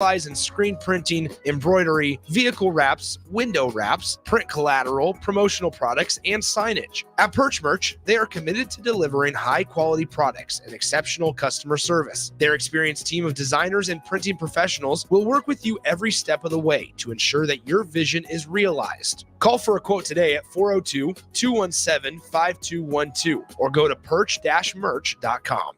in screen printing, embroidery, vehicle wraps, window wraps, print collateral, promotional products, and signage. At Perch Merch, they are committed to delivering high-quality products and exceptional customer service. Their experienced team of designers and printing professionals will work with you every step of the way to ensure that your vision is realized. Call for a quote today at 402-217-5212 or go to perch-merch.com.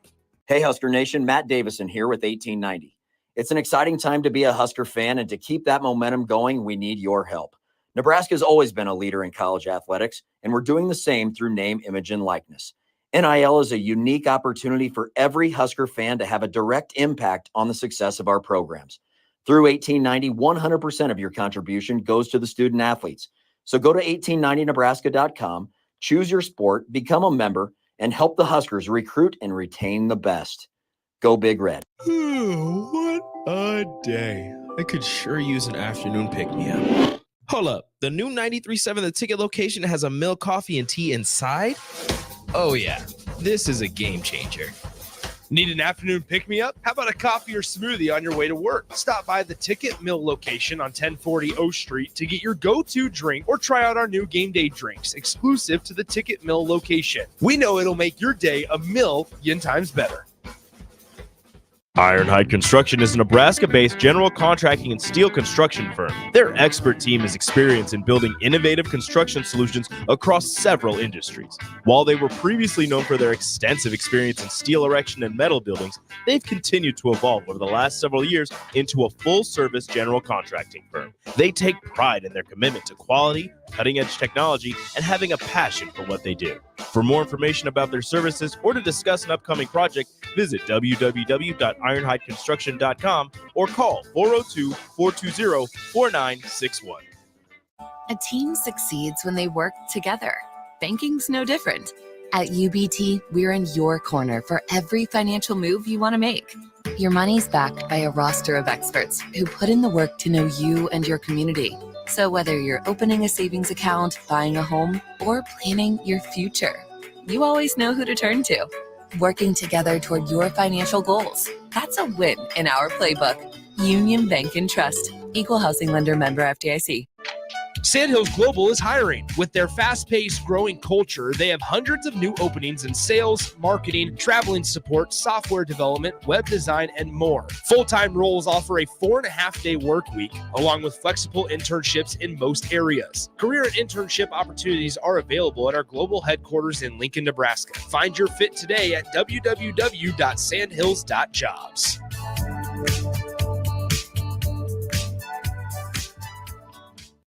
Hey, Husker Nation, Matt Davison here with 1890. It's an exciting time to be a Husker fan, and to keep that momentum going, we need your help. Nebraska has always been a leader in college athletics, and we're doing the same through name, image, and likeness. NIL is a unique opportunity for every Husker fan to have a direct impact on the success of our programs. Through 1890, 100% of your contribution goes to the student athletes. So go to 1890nebraska.com, choose your sport, become a member, and help the Huskers recruit and retain the best. Go Big Red. What a day. I could sure use an afternoon pick-me-up. Hold up. The new 93.7 The Ticket location has a milk, coffee, and tea inside? Oh, yeah. This is a game changer. Need an afternoon pick-me-up? How about a coffee or smoothie on your way to work? Stop by the Ticket Mill location on 1040 O Street to get your go-to drink or try out our new game day drinks exclusive to the Ticket Mill location. We know it'll make your day a million times better. Ironhide Construction is a Nebraska-based general contracting and steel construction firm. Their expert team is experienced in building innovative construction solutions across several industries. While they were previously known for their extensive experience in steel erection and metal buildings, they've continued to evolve over the last several years into a full-service general contracting firm. They take pride in their commitment to quality, cutting-edge technology, and having a passion for what they do. For more information about their services or to discuss an upcoming project, visit www.ironhideconstruction.com or call 402-420-4961. A team succeeds when they work together. Banking's no different. At UBT, we're in your corner for every financial move you want to make. Your money's backed by a roster of experts who put in the work to know you and your community. So whether you're opening a savings account, buying a home, or planning your future, you always know who to turn to. Working together toward your financial goals. That's a win in our playbook. Union Bank and Trust. Equal housing lender, member FDIC. Sandhills Global is hiring. With their fast-paced, growing culture, they have hundreds of new openings in sales, marketing, traveling support, software development, web design, and more. Full-time roles offer a 4.5-day work week, along with flexible internships in most areas. Career and internship opportunities are available at our global headquarters in Lincoln, Nebraska. Find your fit today at www.sandhills.jobs.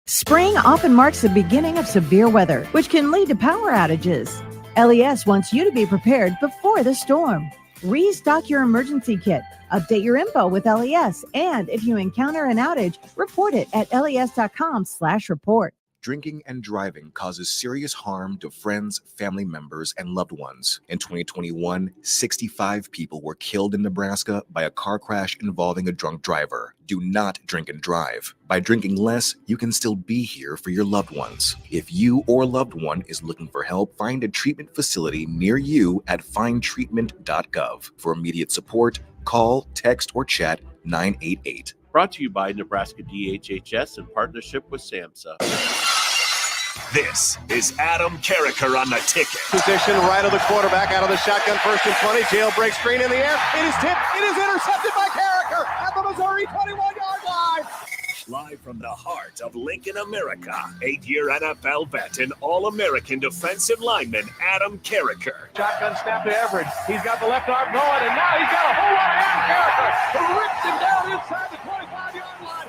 Spring often marks the beginning of severe weather, which can lead to power outages. LES wants you to be prepared before the storm. Restock your emergency kit, update your info with LES, and if you encounter an outage, report it at les.com/report. Drinking and driving causes serious harm to friends, family members, and loved ones. In 2021, 65 people were killed in Nebraska by a car crash involving a drunk driver. Do not drink and drive. By drinking less, you can still be here for your loved ones. If you or loved one is looking for help, find a treatment facility near you at findtreatment.gov. For immediate support, call, text, or chat 988. Brought to you by Nebraska DHHS in partnership with SAMHSA. This is Adam Carriker on the Ticket. Position right of the quarterback, out of the shotgun, 1st and 20. Jailbreak screen in the air. It is tipped. It is intercepted by Carriker at the Missouri 21-yard line. Live from the heart of Lincoln, America, 8-year NFL vet and All-American defensive lineman Adam Carriker. Shotgun snap to Everett. He's got the left arm going, and now he's got a whole lot of Adam Carriker who rips him down inside the 25-yard line.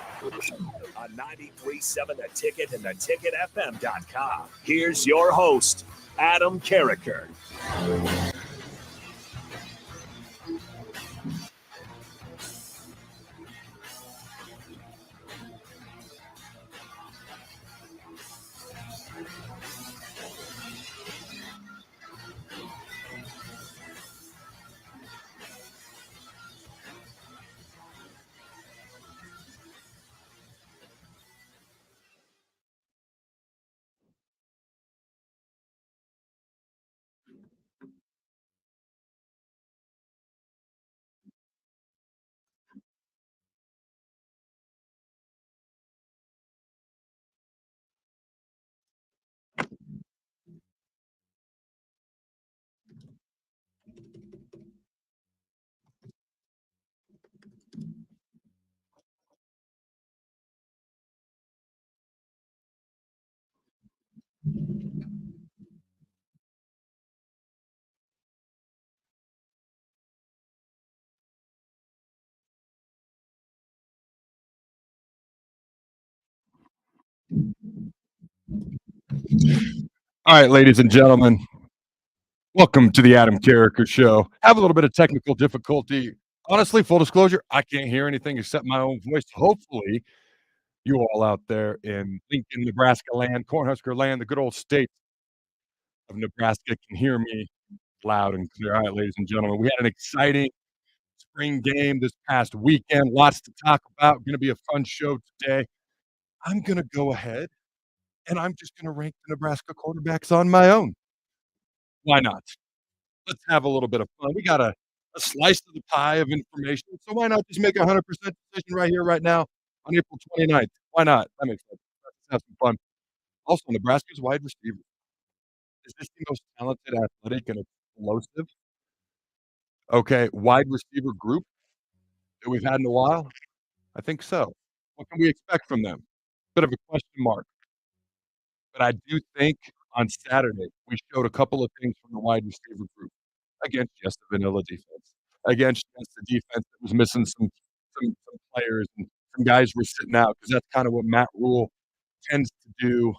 On 93.7 The Ticket and theticketfm.com. Here's your host, Adam Carriker. All right, ladies and gentlemen, welcome to the Adam Carriker Show. Have a little bit of technical difficulty. Honestly, full disclosure, I can't hear anything except my own voice. Hopefully, you all out there in Lincoln, Nebraska land, Cornhusker land, the good old state of Nebraska can hear me loud and clear. All right, ladies and gentlemen, we had an exciting spring game this past weekend. Lots to talk about. Going to be a fun show today. I'm going to go ahead and I'm just going to rank the Nebraska quarterbacks on my own. Why not? Let's have a little bit of fun. We got a slice of the pie of information, so why not just make a 100% decision right here, right now, on April 29th? Why not? That makes sense. Let's have some fun. Also, Nebraska's wide receiver. Is this the most talented, athletic, and explosive, wide receiver group that we've had in a while? I think so. What can we expect from them? Bit of a question mark. But I do think on Saturday, we showed a couple of things from the wide receiver group against just the vanilla defense, against just the defense that was missing some players and some guys were sitting out because that's kind of what Matt Rule tends to do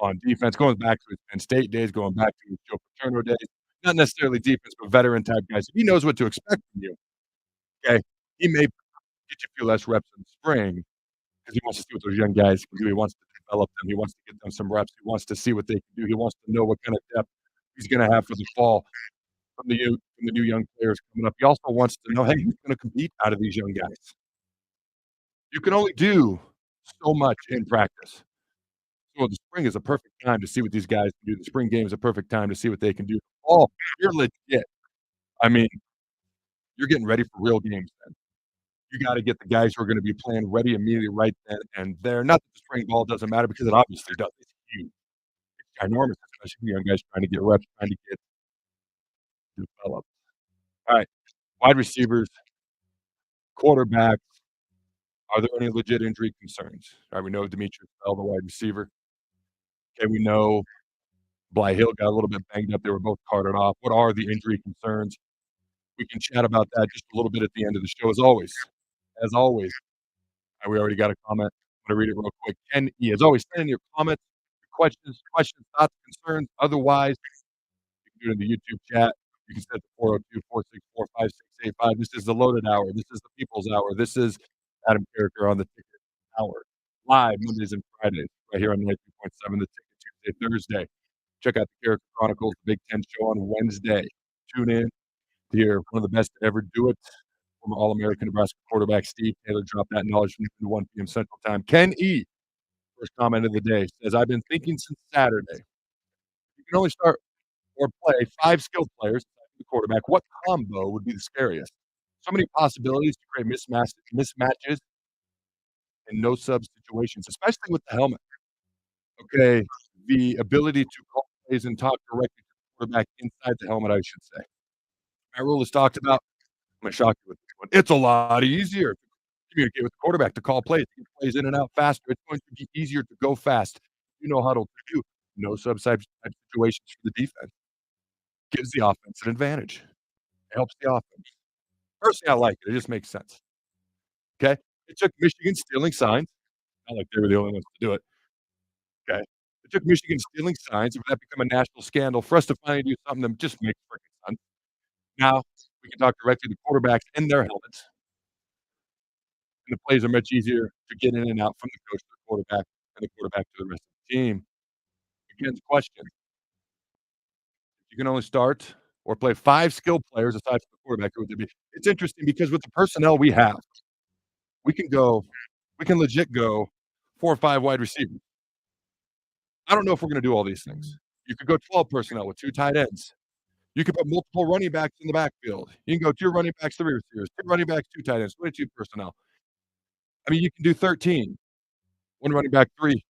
on defense, going back to his Penn State days, going back to his Joe Paterno days. Not necessarily defense, but veteran type guys. If he knows what to expect from you, he may get you a few less reps in the spring because he wants to see what those young guys can do. He wants to develop them. He wants to get them some reps. He wants to see what they can do. He wants to know what kind of depth he's going to have for the fall from the new young players coming up. He also wants to know, hey, who's going to compete out of these young guys? You can only do so much in practice. So the spring is a perfect time to see what these guys can do. The spring game is a perfect time to see what they can do. Oh, you're legit. I mean, you're getting ready for real games then. You got to get the guys who are going to be playing ready immediately right then and there. Not that the spring ball doesn't matter because it obviously does. It's huge. It's ginormous, especially young guys trying to get reps, trying to get developed. All right, wide receivers, quarterbacks. Are there any legit injury concerns? All right, we know Demetrius Bell, the wide receiver. Okay, we know Bly Hill got a little bit banged up. They were both carted off. What are the injury concerns? We can chat about that just a little bit at the end of the show, as always. As always, we already got a comment. I'm going to read it real quick. Ken E. As always, send in your comments, your questions, thoughts, concerns. Otherwise, you can do it in the YouTube chat. You can send it to 402-464-5685. This is the Loaded Hour. This is the People's Hour. This is Adam Carriker on the Ticket Hour. Live Mondays and Fridays right here on 92.7 The Ticket, Tuesday, Thursday. Check out the Carriker Chronicles, the Big Ten show on Wednesday. Tune in to hear one of the best to ever do it. Former All-American Nebraska quarterback Steve Taylor dropped that knowledge from 1 p.m. Central Time. Ken E., first comment of the day, says, I've been thinking since Saturday. You can only start or play 5 skilled players, the quarterback. What combo would be the scariest? So many possibilities to create mismatches and no-sub situations, especially with the helmet. Okay, the ability to call plays and talk directly to the quarterback inside the helmet, I should say. Matt Rule has talked about, I'm going to shock you with this one. It's a lot easier to communicate with the quarterback, to call plays, to get plays in and out faster. It's going to be easier to go fast. You know huddle to do no sub-type situations for the defense. Gives the offense an advantage. It helps the offense. Personally, I like it. It just makes sense. Okay? It took Michigan stealing signs. Not like they were the only ones to do it. Okay? It took Michigan stealing signs and for that become a national scandal for us to finally do something that just makes freaking sense. Now, we can talk directly to quarterbacks in their helmets. And the plays are much easier to get in and out from the coach to the quarterback and the quarterback to the rest of the team. Again, the question. You can only start or play 5 skilled players aside from the quarterback. Who would it be? It's interesting because with the personnel we have, we can legit go 4 or 5 wide receivers. I don't know if we're going to do all these things. You could go 12 personnel with 2 tight ends. You could put multiple running backs in the backfield. You can go 2 running backs, 3 receivers, 2 running backs, 2 tight ends, 22 personnel. I mean, you can do 13. 1 running back, 3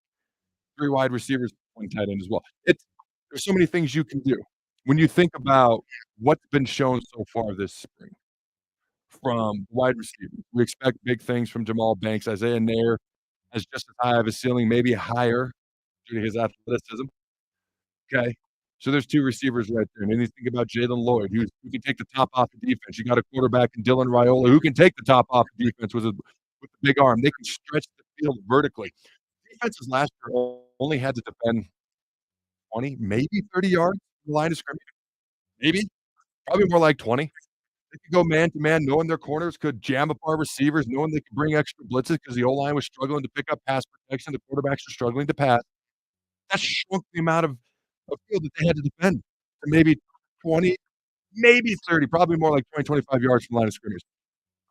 wide receivers, 1 tight end as well. There's so many things you can do. When you think about what's been shown so far this spring from wide receivers, we expect big things from Jamal Banks. Isaiah Nair has just as high of a ceiling, maybe higher due to his athleticism. Okay. So there's 2 receivers right there. And then you think about Jalen Lloyd, who can take the top off the defense. You got a quarterback in Dylan Raiola who can take the top off the defense with the big arm. They can stretch the field vertically. defenses last year only had to defend 20, maybe 30 yards from the line of scrimmage. Maybe. Probably more like 20. They could go man to man, knowing their corners could jam up our receivers, knowing they could bring extra blitzes because the O-line was struggling to pick up pass protection, the quarterbacks were struggling to pass. That shrunk the amount of field that they had to defend to maybe 20, maybe 30, probably more like 20, 25 yards from the line of scrimmage.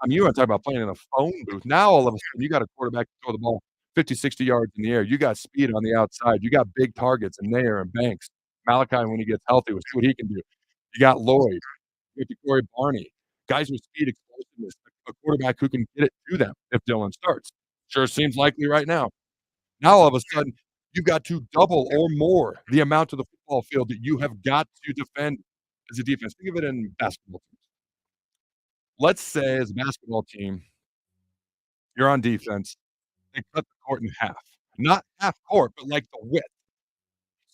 I mean, you want to talk about playing in a phone booth. Now, all of a sudden, you got a quarterback to throw the ball 50, 60 yards in the air. You got speed on the outside. You got big targets and Nair and Banks. Malachi, when he gets healthy, we'll see what he can do. You got Lloyd. You got Corey Barney. Guys with speed, explosiveness. A quarterback who can get it to them if Dylan starts. Sure seems likely right now. Now, all of a sudden, you've got to double or more the amount of the football field that you have got to defend as a defense. Think of it in basketball teams. Let's say as a basketball team, you're on defense, they cut the court in half. Not half court, but like the width.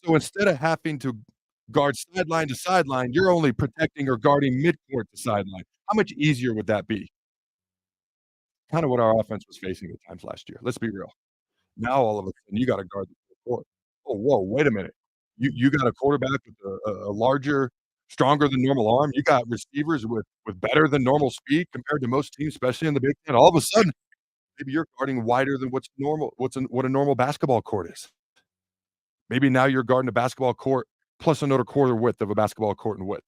So instead of having to guard sideline to sideline, you're only protecting or guarding midcourt to sideline. How much easier would that be? Kind of what our offense was facing at times last year. Let's be real. Now all of a sudden you got to guard the court. Oh, whoa, wait a minute. You got a quarterback with a larger, stronger than normal arm. You got receivers with better than normal speed compared to most teams, especially in the Big Ten. All of a sudden, maybe you're guarding wider than what's normal. What a normal basketball court is. Maybe now you're guarding a basketball court plus another quarter width of a basketball court in width.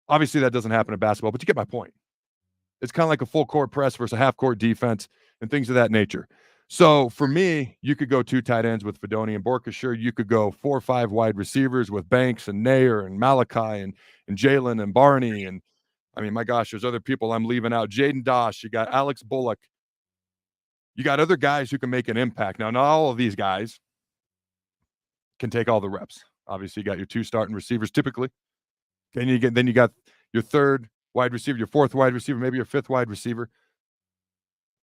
Obviously, that doesn't happen in basketball, but you get my point. It's kind of like a full court press versus a half court defense and things of that nature. So for me, you could go 2 tight ends with Fedoni and Borkashire. You could go 4 or 5 wide receivers with Banks and Nair and Malachi and Jalen and Barney. And I mean, my gosh, there's other people I'm leaving out. Jaden Dosh. You got Alex Bullock. You got other guys who can make an impact. Now, not all of these guys can take all the reps. Obviously, you got your 2 starting receivers typically. Then you got your 3rd wide receiver, your 4th wide receiver, maybe your 5th wide receiver.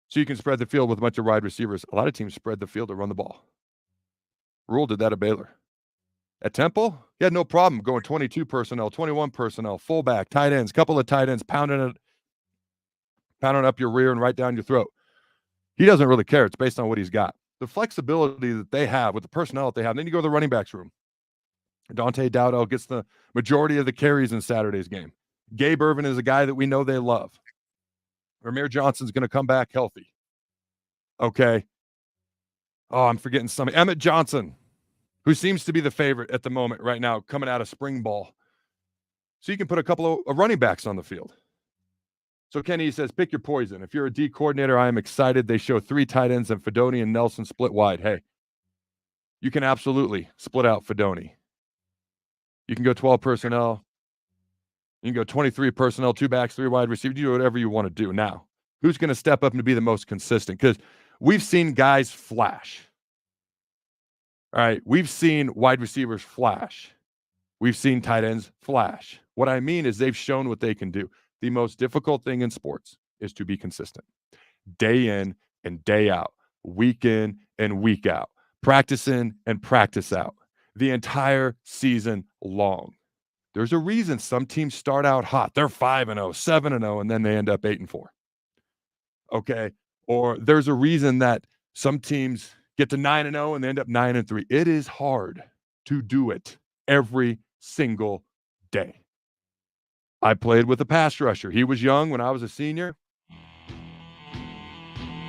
So you can spread the field with a bunch of wide receivers. A lot of teams spread the field to run the ball. Rule did that at Baylor. At Temple, he had no problem going 22 personnel, 21 personnel, fullback, tight ends, couple of tight ends, pounding up your rear and right down your throat. He doesn't really care. It's based on what he's got. The flexibility that they have with the personnel that they have. And then you go to the running backs room. Dante Dowdell gets the majority of the carries in Saturday's game. Gabe Irvin is a guy that we know they love. Ramir Johnson's going to come back healthy. Okay. Oh, I'm forgetting something. Emmett Johnson, who seems to be the favorite at the moment right now, coming out of spring ball. So you can put a couple of running backs on the field. So Kenny says, pick your poison. If you're a D coordinator, I am excited. They show 3 tight ends and Fedoni and Nelson split wide. Hey, you can absolutely split out Fedoni. You can go 12 personnel. You can go 23 personnel, 2 backs, 3 wide receivers. You do whatever you want to do. Now, who's going to step up and be the most consistent? Because we've seen guys flash. All right, we've seen wide receivers flash. We've seen tight ends flash. What I mean is they've shown what they can do. The most difficult thing in sports is to be consistent. Day in and day out, week in and week out, practice in and practice out, the entire season long. There's a reason some teams start out hot. They're 5-0, 7-0, and then they end up 8-4. Okay? Or there's a reason that some teams get to 9-0 and they end up 9-3. It is hard to do it every single day. I played with a pass rusher. He was young when I was a senior.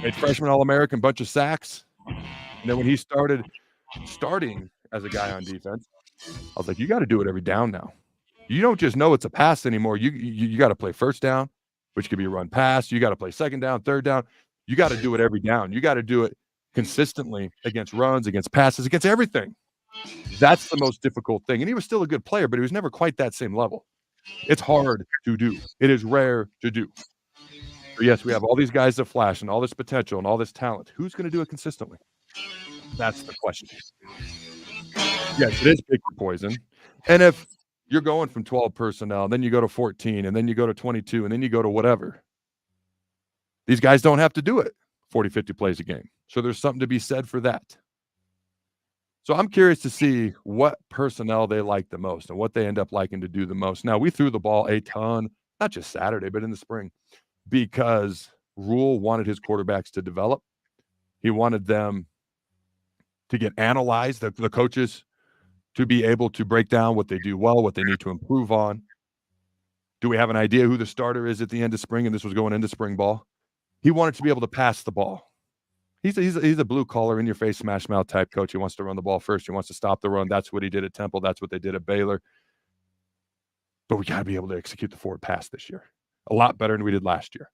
Made freshman All-American, bunch of sacks. And then when he starting as a guy on defense, I was like, you got to do it every down now. You don't just know it's a pass anymore. You got to play first down, which could be a run pass. You got to play second down, third down. You got to do it every down. You got to do it consistently against runs, against passes, against everything. That's the most difficult thing. And he was still a good player, but he was never quite that same level. It's hard to do. It is rare to do. But yes, we have all these guys that flash and all this potential and all this talent. Who's going to do it consistently? That's the question. Yes, it is pick your poison. And if you're going from 12 personnel, then you go to 14, and then you go to 22, and then you go to whatever, these guys don't have to do it 40, 50 plays a game. So there's something to be said for that. So I'm curious to see what personnel they like the most and what they end up liking to do the most. Now, we threw the ball a ton, not just Saturday, but in the spring, because Rule wanted his quarterbacks to develop. He wanted them to get analyzed, the coaches to be able to break down what they do well, what they need to improve on? Do we have an idea who the starter is at the end of spring? And this was going into spring ball. He wanted to be able to pass the ball. He's a blue collar, in your face, smash mouth type coach. He wants to run the ball first. He wants to stop the run. That's what he did at Temple. That's what they did at Baylor. But we got to be able to execute the forward pass this year a lot better than we did last year.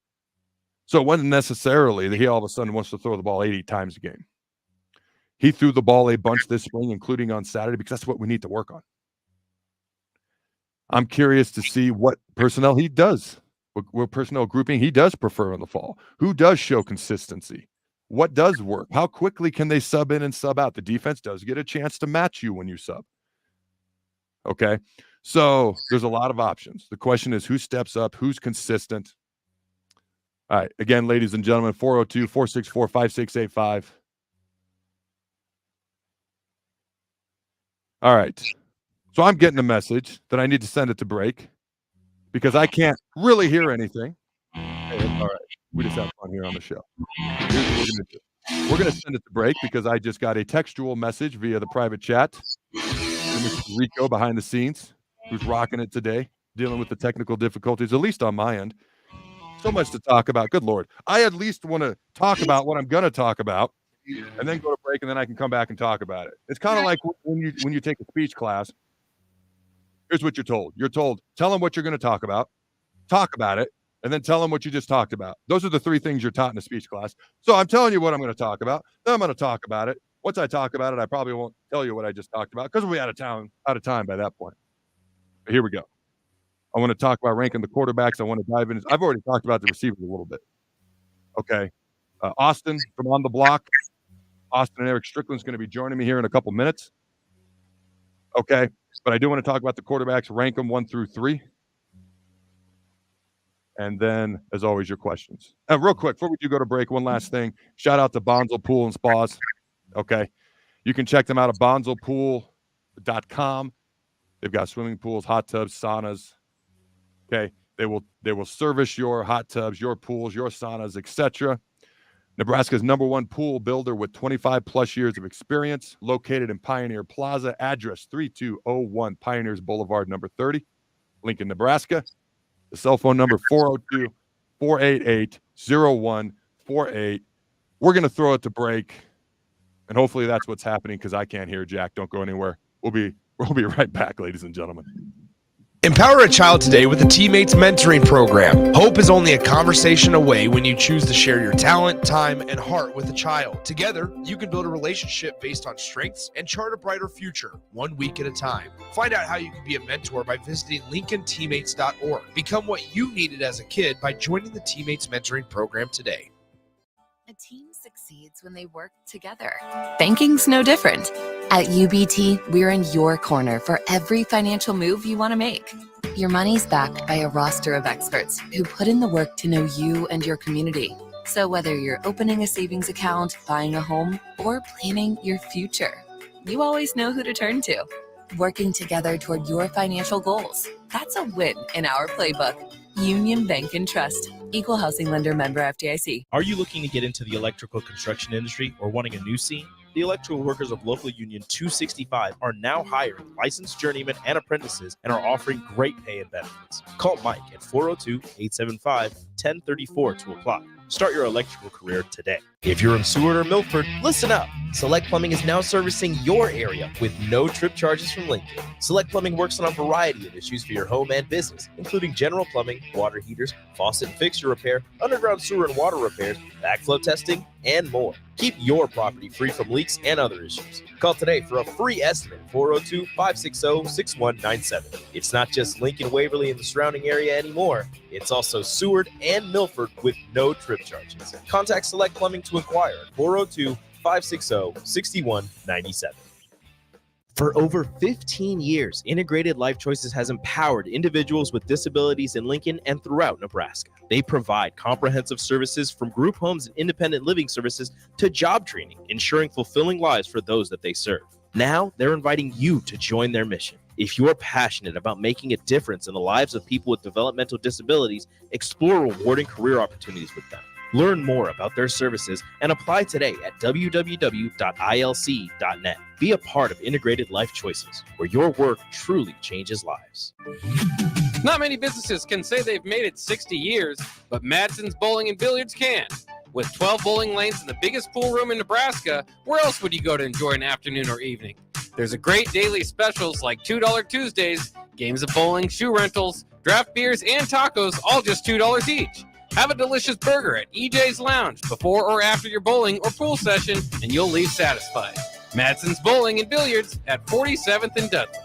So it wasn't necessarily that he all of a sudden wants to throw the ball 80 times a game. He threw the ball a bunch this spring, including on Saturday, because that's what we need to work on. I'm curious to see what personnel he does, what personnel grouping he does prefer in the fall. Who does show consistency? What does work? How quickly can they sub in and sub out? The defense does get a chance to match you when you sub. Okay, so there's a lot of options. The question is who steps up, who's consistent. All right, again, ladies and gentlemen, 402-464-5685. All right. So I'm getting a message that I need to send it to break because I can't really hear anything. Hey, all right. We just have fun here on the show. Here's what we're going to do. We're going to send it to break because I just got a textual message via the private chat. Mr. Rico behind the scenes, who's rocking it today, dealing with the technical difficulties, at least on my end. So much to talk about. Good Lord. I at least want to talk about what I'm going to talk about and then go to break, and then I can come back and talk about it. It's kind of like when you take a speech class. Here's what you're told. You're told, tell them what you're going to talk about it, and then tell them what you just talked about. Those are the three things you're taught in a speech class. So I'm telling you what I'm going to talk about. Then I'm going to talk about it. Once I talk about it, I probably won't tell you what I just talked about because we'll be out of time by that point. But here we go. I want to talk about ranking the quarterbacks. I want to dive in. I've already talked about the receivers a little bit. Okay. Austin from On the Block. Austin and Eric Strickland's going to be joining me here in a couple minutes. Okay. But I do want to talk about the quarterbacks, rank them 1 through 3. And then, as always, your questions. Real quick, before we do go to break, one last thing. Shout out to Bonzo Pool and Spas. Okay. You can check them out at bonzopool.com. They've got swimming pools, hot tubs, saunas. Okay. They will service your hot tubs, your pools, your saunas, etc. Nebraska's #1 pool builder with 25 plus years of experience, located in Pioneer Plaza, address 3201 Pioneers Boulevard, number 30, Lincoln, Nebraska. The cell phone number 402-488-0148. We're going to throw it to break, and hopefully that's what's happening because I can't hear Jack. Don't go anywhere. We'll be right back, ladies and gentlemen. Empower a child today with the Teammates Mentoring Program. Hope is only a conversation away when you choose to share your talent, time, and heart with a child. Together, you can build a relationship based on strengths and chart a brighter future, 1 week at a time. Find out how you can be a mentor by visiting LincolnTeammates.org. Become what you needed as a kid by joining the Teammates Mentoring Program today. A team succeeds when they work together. Banking's no different. At UBT, we're in your corner for every financial move you want to make. Your money's backed by a roster of experts who put in the work to know you and your community. So whether you're opening a savings account, buying a home, or planning your future, you always know who to turn to. Working together toward your financial goals. That's a win in our playbook. Union Bank and Trust. Equal housing lender, member FDIC. Are you looking to get into the electrical construction industry or wanting a new scene? The electrical workers of local union 265 are now hiring licensed journeymen and apprentices and are offering great pay and benefits. Call Mike at 402-875-1034 to apply. Start your electrical career today. If you're in Seward or Milford, listen up. Select Plumbing is now servicing your area with no trip charges from Lincoln. Select Plumbing works on a variety of issues for your home and business, including general plumbing, water heaters, faucet and fixture repair, underground sewer and water repairs, backflow testing, and more. Keep your property free from leaks and other issues. Call today for a free estimate, 402-560-6197. It's not just Lincoln, Waverly, and the surrounding area anymore. It's also Seward and Milford with no trip charges. Contact Select Plumbing to inquire at 402-560-6197. For over 15 years, Integrated Life Choices has empowered individuals with disabilities in Lincoln and throughout Nebraska. They provide comprehensive services from group homes and independent living services to job training, ensuring fulfilling lives for those that they serve. Now, they're inviting you to join their mission. If you're passionate about making a difference in the lives of people with developmental disabilities, explore rewarding career opportunities with them. Learn more about their services and apply today at www.ilc.net. Be a part of Integrated Life Choices, where your work truly changes lives. Not many businesses can say they've made it 60 years, but Madsen's Bowling and Billiards can. With 12 bowling lanes and the biggest pool room in Nebraska, where else would you go to enjoy an afternoon or evening? There's a great daily specials like $2 Tuesdays, games of bowling, shoe rentals, draft beers, and tacos, all just $2 each. Have a delicious burger at EJ's Lounge before or after your bowling or pool session, and you'll leave satisfied. Madsen's Bowling and Billiards at 47th and Dudley.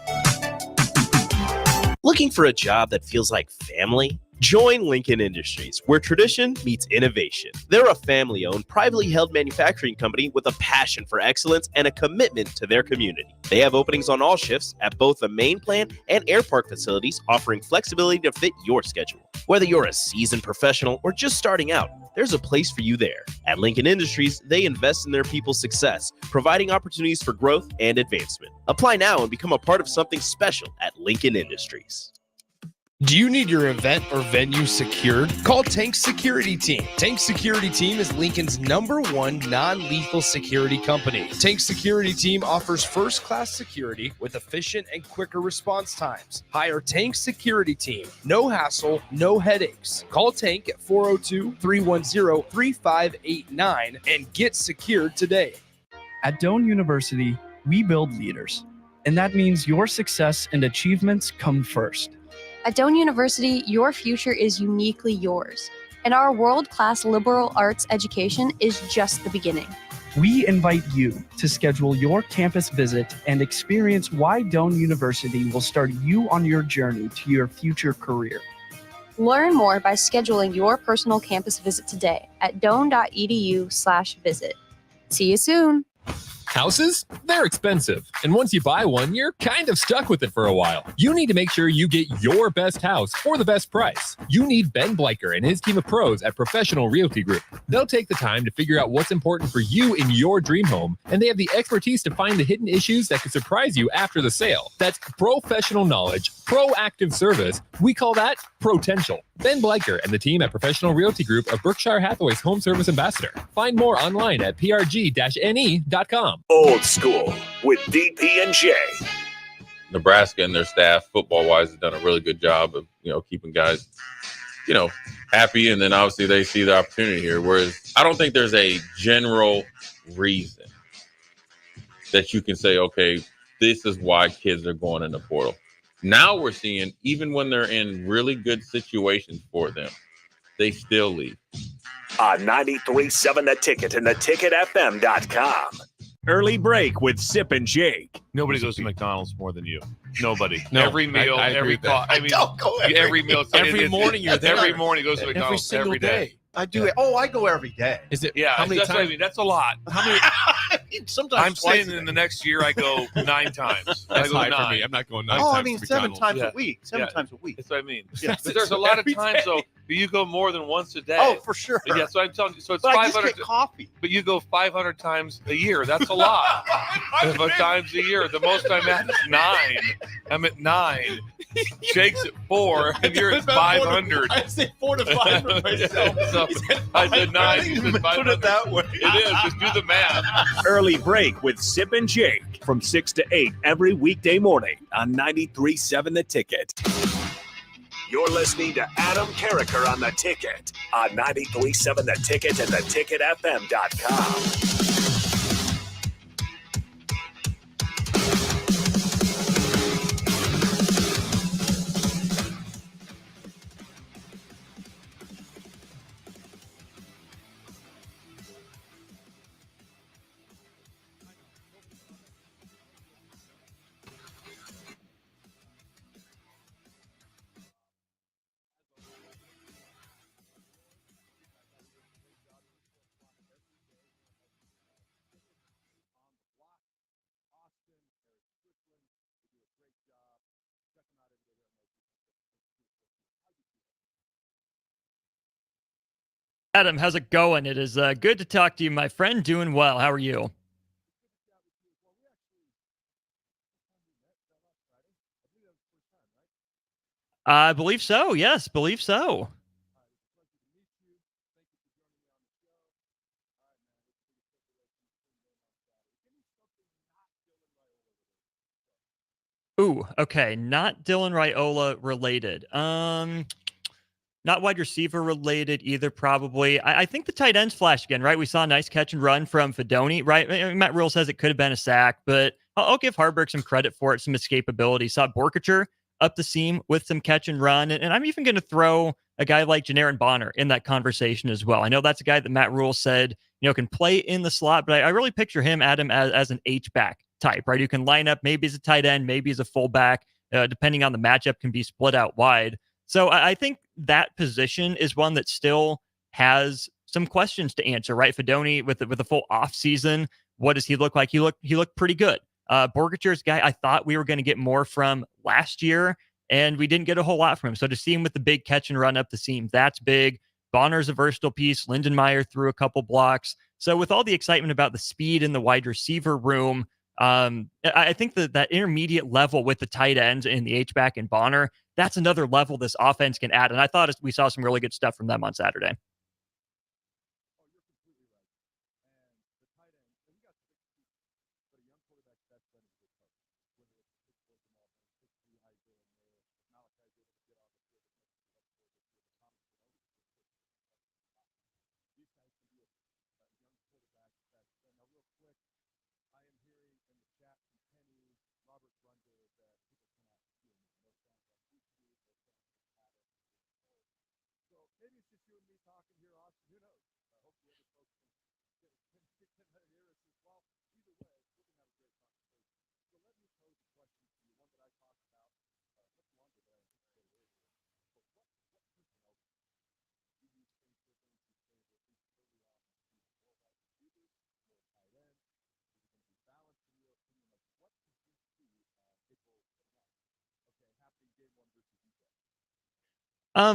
Looking for a job that feels like family? Join Lincoln Industries, where tradition meets innovation. They're a family-owned, privately held manufacturing company with a passion for excellence and a commitment to their community. They have openings on all shifts at both the main plant and air park facilities, offering flexibility to fit your schedule. Whether you're a seasoned professional or just starting out, there's a place for you there. At Lincoln Industries, they invest in their people's success, providing opportunities for growth and advancement. Apply now and become a part of something special at Lincoln Industries. Do you need your event or venue secured? Call Tank Security Team. Tank Security Team is Lincoln's #1 non-lethal security company. Tank Security Team offers first-class security with efficient and quicker response times. Hire Tank Security Team. No hassle, no headaches. Call Tank at 402-310-3589 and get secured today. At Doane University, we build leaders, and that means your success and achievements come first. At Doane University, your future is uniquely yours, and our world-class liberal arts education is just the beginning. We invite you to schedule your campus visit and experience why Doane University will start you on your journey to your future career. Learn more by scheduling your personal campus visit today at doane.edu/visit. See you soon. Houses? They're expensive. And once you buy one, you're kind of stuck with it for a while. You need to make sure you get your best house for the best price. You need Ben Bleicher and his team of pros at Professional Realty Group. They'll take the time to figure out what's important for you in your dream home, and they have the expertise to find the hidden issues that could surprise you after the sale. That's professional knowledge, proactive service. We call that potential. Ben Bleicher and the team at Professional Realty Group of Berkshire Hathaway's home service ambassador. Find more online at prg-ne.com. Old School with DP and J. Nebraska and their staff, football-wise, have done a really good job of, keeping guys, happy. And then obviously they see the opportunity here. Whereas I don't think there's a general reason that you can say, okay, this is why kids are going in the portal. Now we're seeing, even when they're in really good situations for them, they still leave. 93.7 The Ticket and theticketfm.com. Early break with Sip and Jake. Nobody goes to McDonald's more than you. Nobody. No, every meal, every call. I mean, don't go every meal. Every morning you're there. Every morning goes to McDonald's every day. I do it. Oh, I go every day. Is it? Yeah, how many that's times? what I mean. That's a lot. How many? Sometimes I'm saying in the next year I go 9 times. That's I go high 9. for me. I'm not going 9 Oh, times. I mean, to 7 McDonald's. times a week. 7 times a week. That's what I mean. Yes, But there's a lot of every times, day. though, you go more than once a day. Oh, for sure. Yeah, so I'm telling you. So it's But I 500. just get coffee. But you go 500 times a year. That's a lot. 500 times a year. The most I'm at is 9. I'm at 9. Jake's at 4, and you're at 500. I say 4 to 5 for myself. So I said 9. He said 500. Put it that way. It is. Just do the math. Early break with Sip and Jake from 6 to 8 every weekday morning on 93.7 The Ticket. You're listening to Adam Carriker on The Ticket on 93.7 The Ticket and theticketfm.com. Adam, how's it going? It is good to talk to you, my friend. Doing well. How are you? I believe so. Yes, believe so. Ooh, okay. Not Dylan Raiola related. Not wide receiver related either, probably. I think the tight ends flash again, right? We saw a nice catch and run from Fedoni, right? I mean, Matt Rule says it could have been a sack, but I'll give Harburg some credit for it, some escapability. Saw Borkacher up the seam with some catch and run. And I'm even going to throw a guy like Janarin Bonner in that conversation as well. I know that's a guy that Matt Rule said, can play in the slot, but I really picture him, Adam, as an H-back type, right? Who can line up maybe as a tight end, maybe as a fullback, depending on the matchup, can be split out wide. So I think that position is one that still has some questions to answer, right? Fedoni with a full off season, what does he look like? He looked pretty good. Borkacher's guy, I thought we were going to get more from last year, and we didn't get a whole lot from him. So to see him with the big catch and run up the seam, that's big. Bonner's a versatile piece. Lindenmeyer threw a couple blocks. So with all the excitement about the speed in the wide receiver room, I think that intermediate level with the tight ends and the H-back and Bonner, that's another level this offense can add. And I thought we saw some really good stuff from them on Saturday.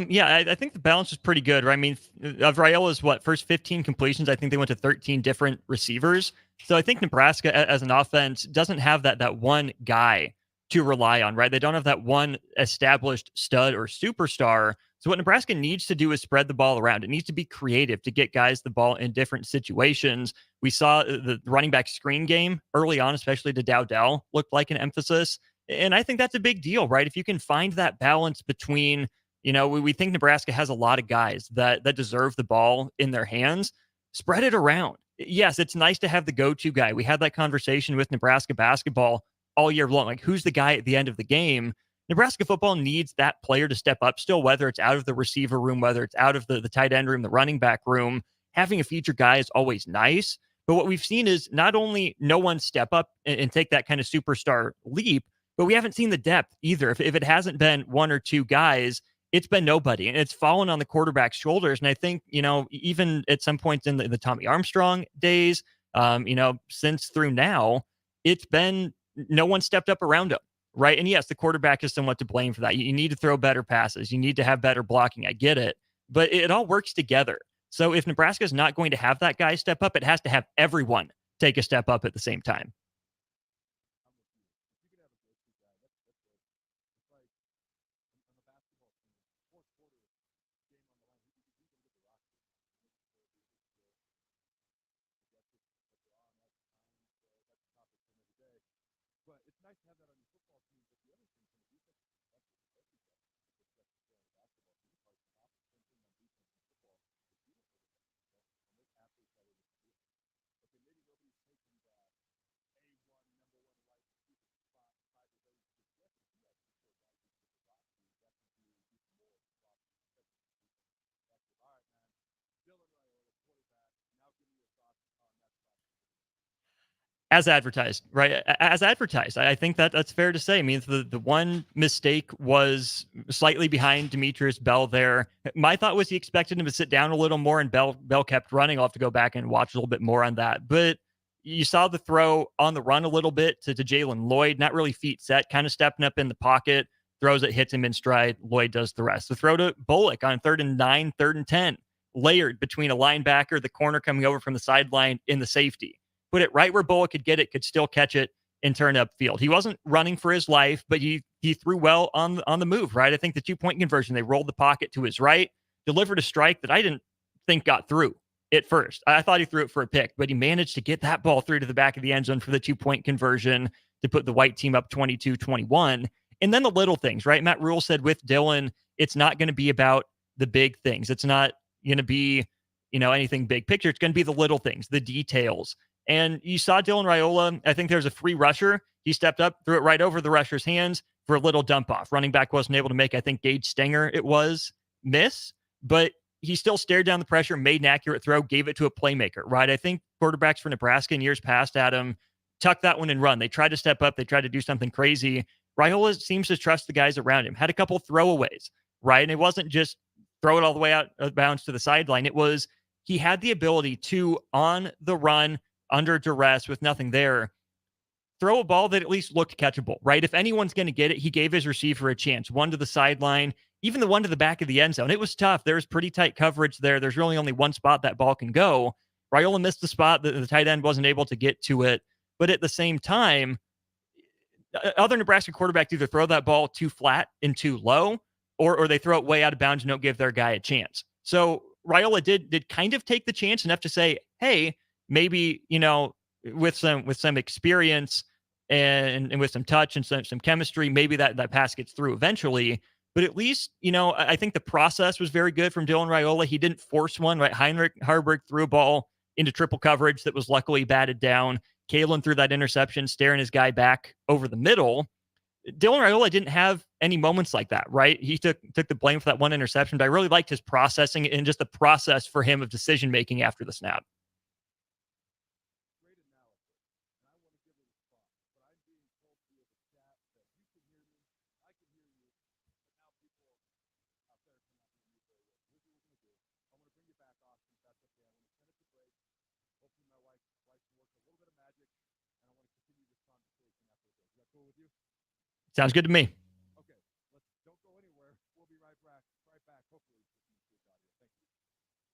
Yeah, I think the balance is pretty good, right? I mean, of Raiola's first 15 completions, I think they went to 13 different receivers. So I think Nebraska as an offense doesn't have that one guy to rely on, right? They don't have that one established stud or superstar. So what Nebraska needs to do is spread the ball around. It needs to be creative to get guys the ball in different situations. We saw the running back screen game early on, especially to Dowdell, looked like an emphasis. And I think that's a big deal, right? If you can find that balance between we think Nebraska has a lot of guys that deserve the ball in their hands. Spread it around. Yes, it's nice to have the go-to guy. We had that conversation with Nebraska basketball all year long. Like, who's the guy at the end of the game? Nebraska football needs that player to step up still, whether it's out of the receiver room, whether it's out of the tight end room, the running back room. Having a feature guy is always nice. But what we've seen is not only no one step up and take that kind of superstar leap, but we haven't seen the depth either. If it hasn't been one or two guys, it's been nobody, and it's fallen on the quarterback's shoulders. And I think, even at some points in the Tommy Armstrong days, since through now, it's been no one stepped up around him, right? And yes, the quarterback is somewhat to blame for that. You need to throw better passes. You need to have better blocking. I get it, but it all works together. So if Nebraska is not going to have that guy step up, it has to have everyone take a step up at the same time. As advertised, right? As advertised. I think that's fair to say. I mean, the one mistake was slightly behind Demetrius Bell there. My thought was he expected him to sit down a little more, and Bell kept running. I'll have to go back and watch a little bit more on that. But you saw the throw on the run a little bit to Jalen Lloyd, not really feet set, kind of stepping up in the pocket, throws it, hits him in stride. Lloyd does the rest. The throw to Bullock on 3rd and 9, 3rd and 10, layered between a linebacker, the corner coming over from the sideline, in the safety. Put it right where Bullock could get it, could still catch it and turn upfield. He wasn't running for his life, but he threw well on the move, right? I think the 2-point conversion, they rolled the pocket to his right, delivered a strike that I didn't think got through at first. I thought he threw it for a pick, but he managed to get that ball through to the back of the end zone for the 2-point conversion. to put the white team up 22-21. And then the little things, right? Matt Rule said with Dylan, it's not going to be about the big things. It's not going to be, anything big picture. It's going to be the little things, the details. And you saw Dylan Raiola. I think there's a free rusher. He stepped up, threw it right over the rusher's hands for a little dump off. Running back wasn't able to make, I think, Gage Stenger miss, but he still stared down the pressure, made an accurate throw, gave it to a playmaker, right? I think quarterbacks for Nebraska in years past, Adam, tuck that one and run. They tried to step up. They tried to do something crazy. Raiola seems to trust the guys around him. Had a couple throwaways, right? And it wasn't just throw it all the way out of bounds to the sideline. It was he had the ability to, on the run, under duress, with nothing there, throw a ball that at least looked catchable, right? If anyone's going to get it, he gave his receiver a chance. One to the sideline, even the one to the back of the end zone. It was tough. There was pretty tight coverage there. There's really only one spot that ball can go. Raiola missed the spot. The tight end wasn't able to get to it. But at the same time, other Nebraska quarterbacks either throw that ball too flat and too low, or they throw it way out of bounds and don't give their guy a chance. So Raiola did kind of take the chance enough to say, hey, maybe, with some experience and with some touch and some chemistry, maybe that pass gets through eventually. But at least, I think the process was very good from Dylan Raiola. He didn't force one, right? Heinrich Harburg threw a ball into triple coverage that was luckily batted down. Kalen threw that interception, staring his guy back over the middle. Dylan Raiola didn't have any moments like that, right? He took the blame for that one interception, but I really liked his processing and just the process for him of decision-making after the snap. Sounds good to me.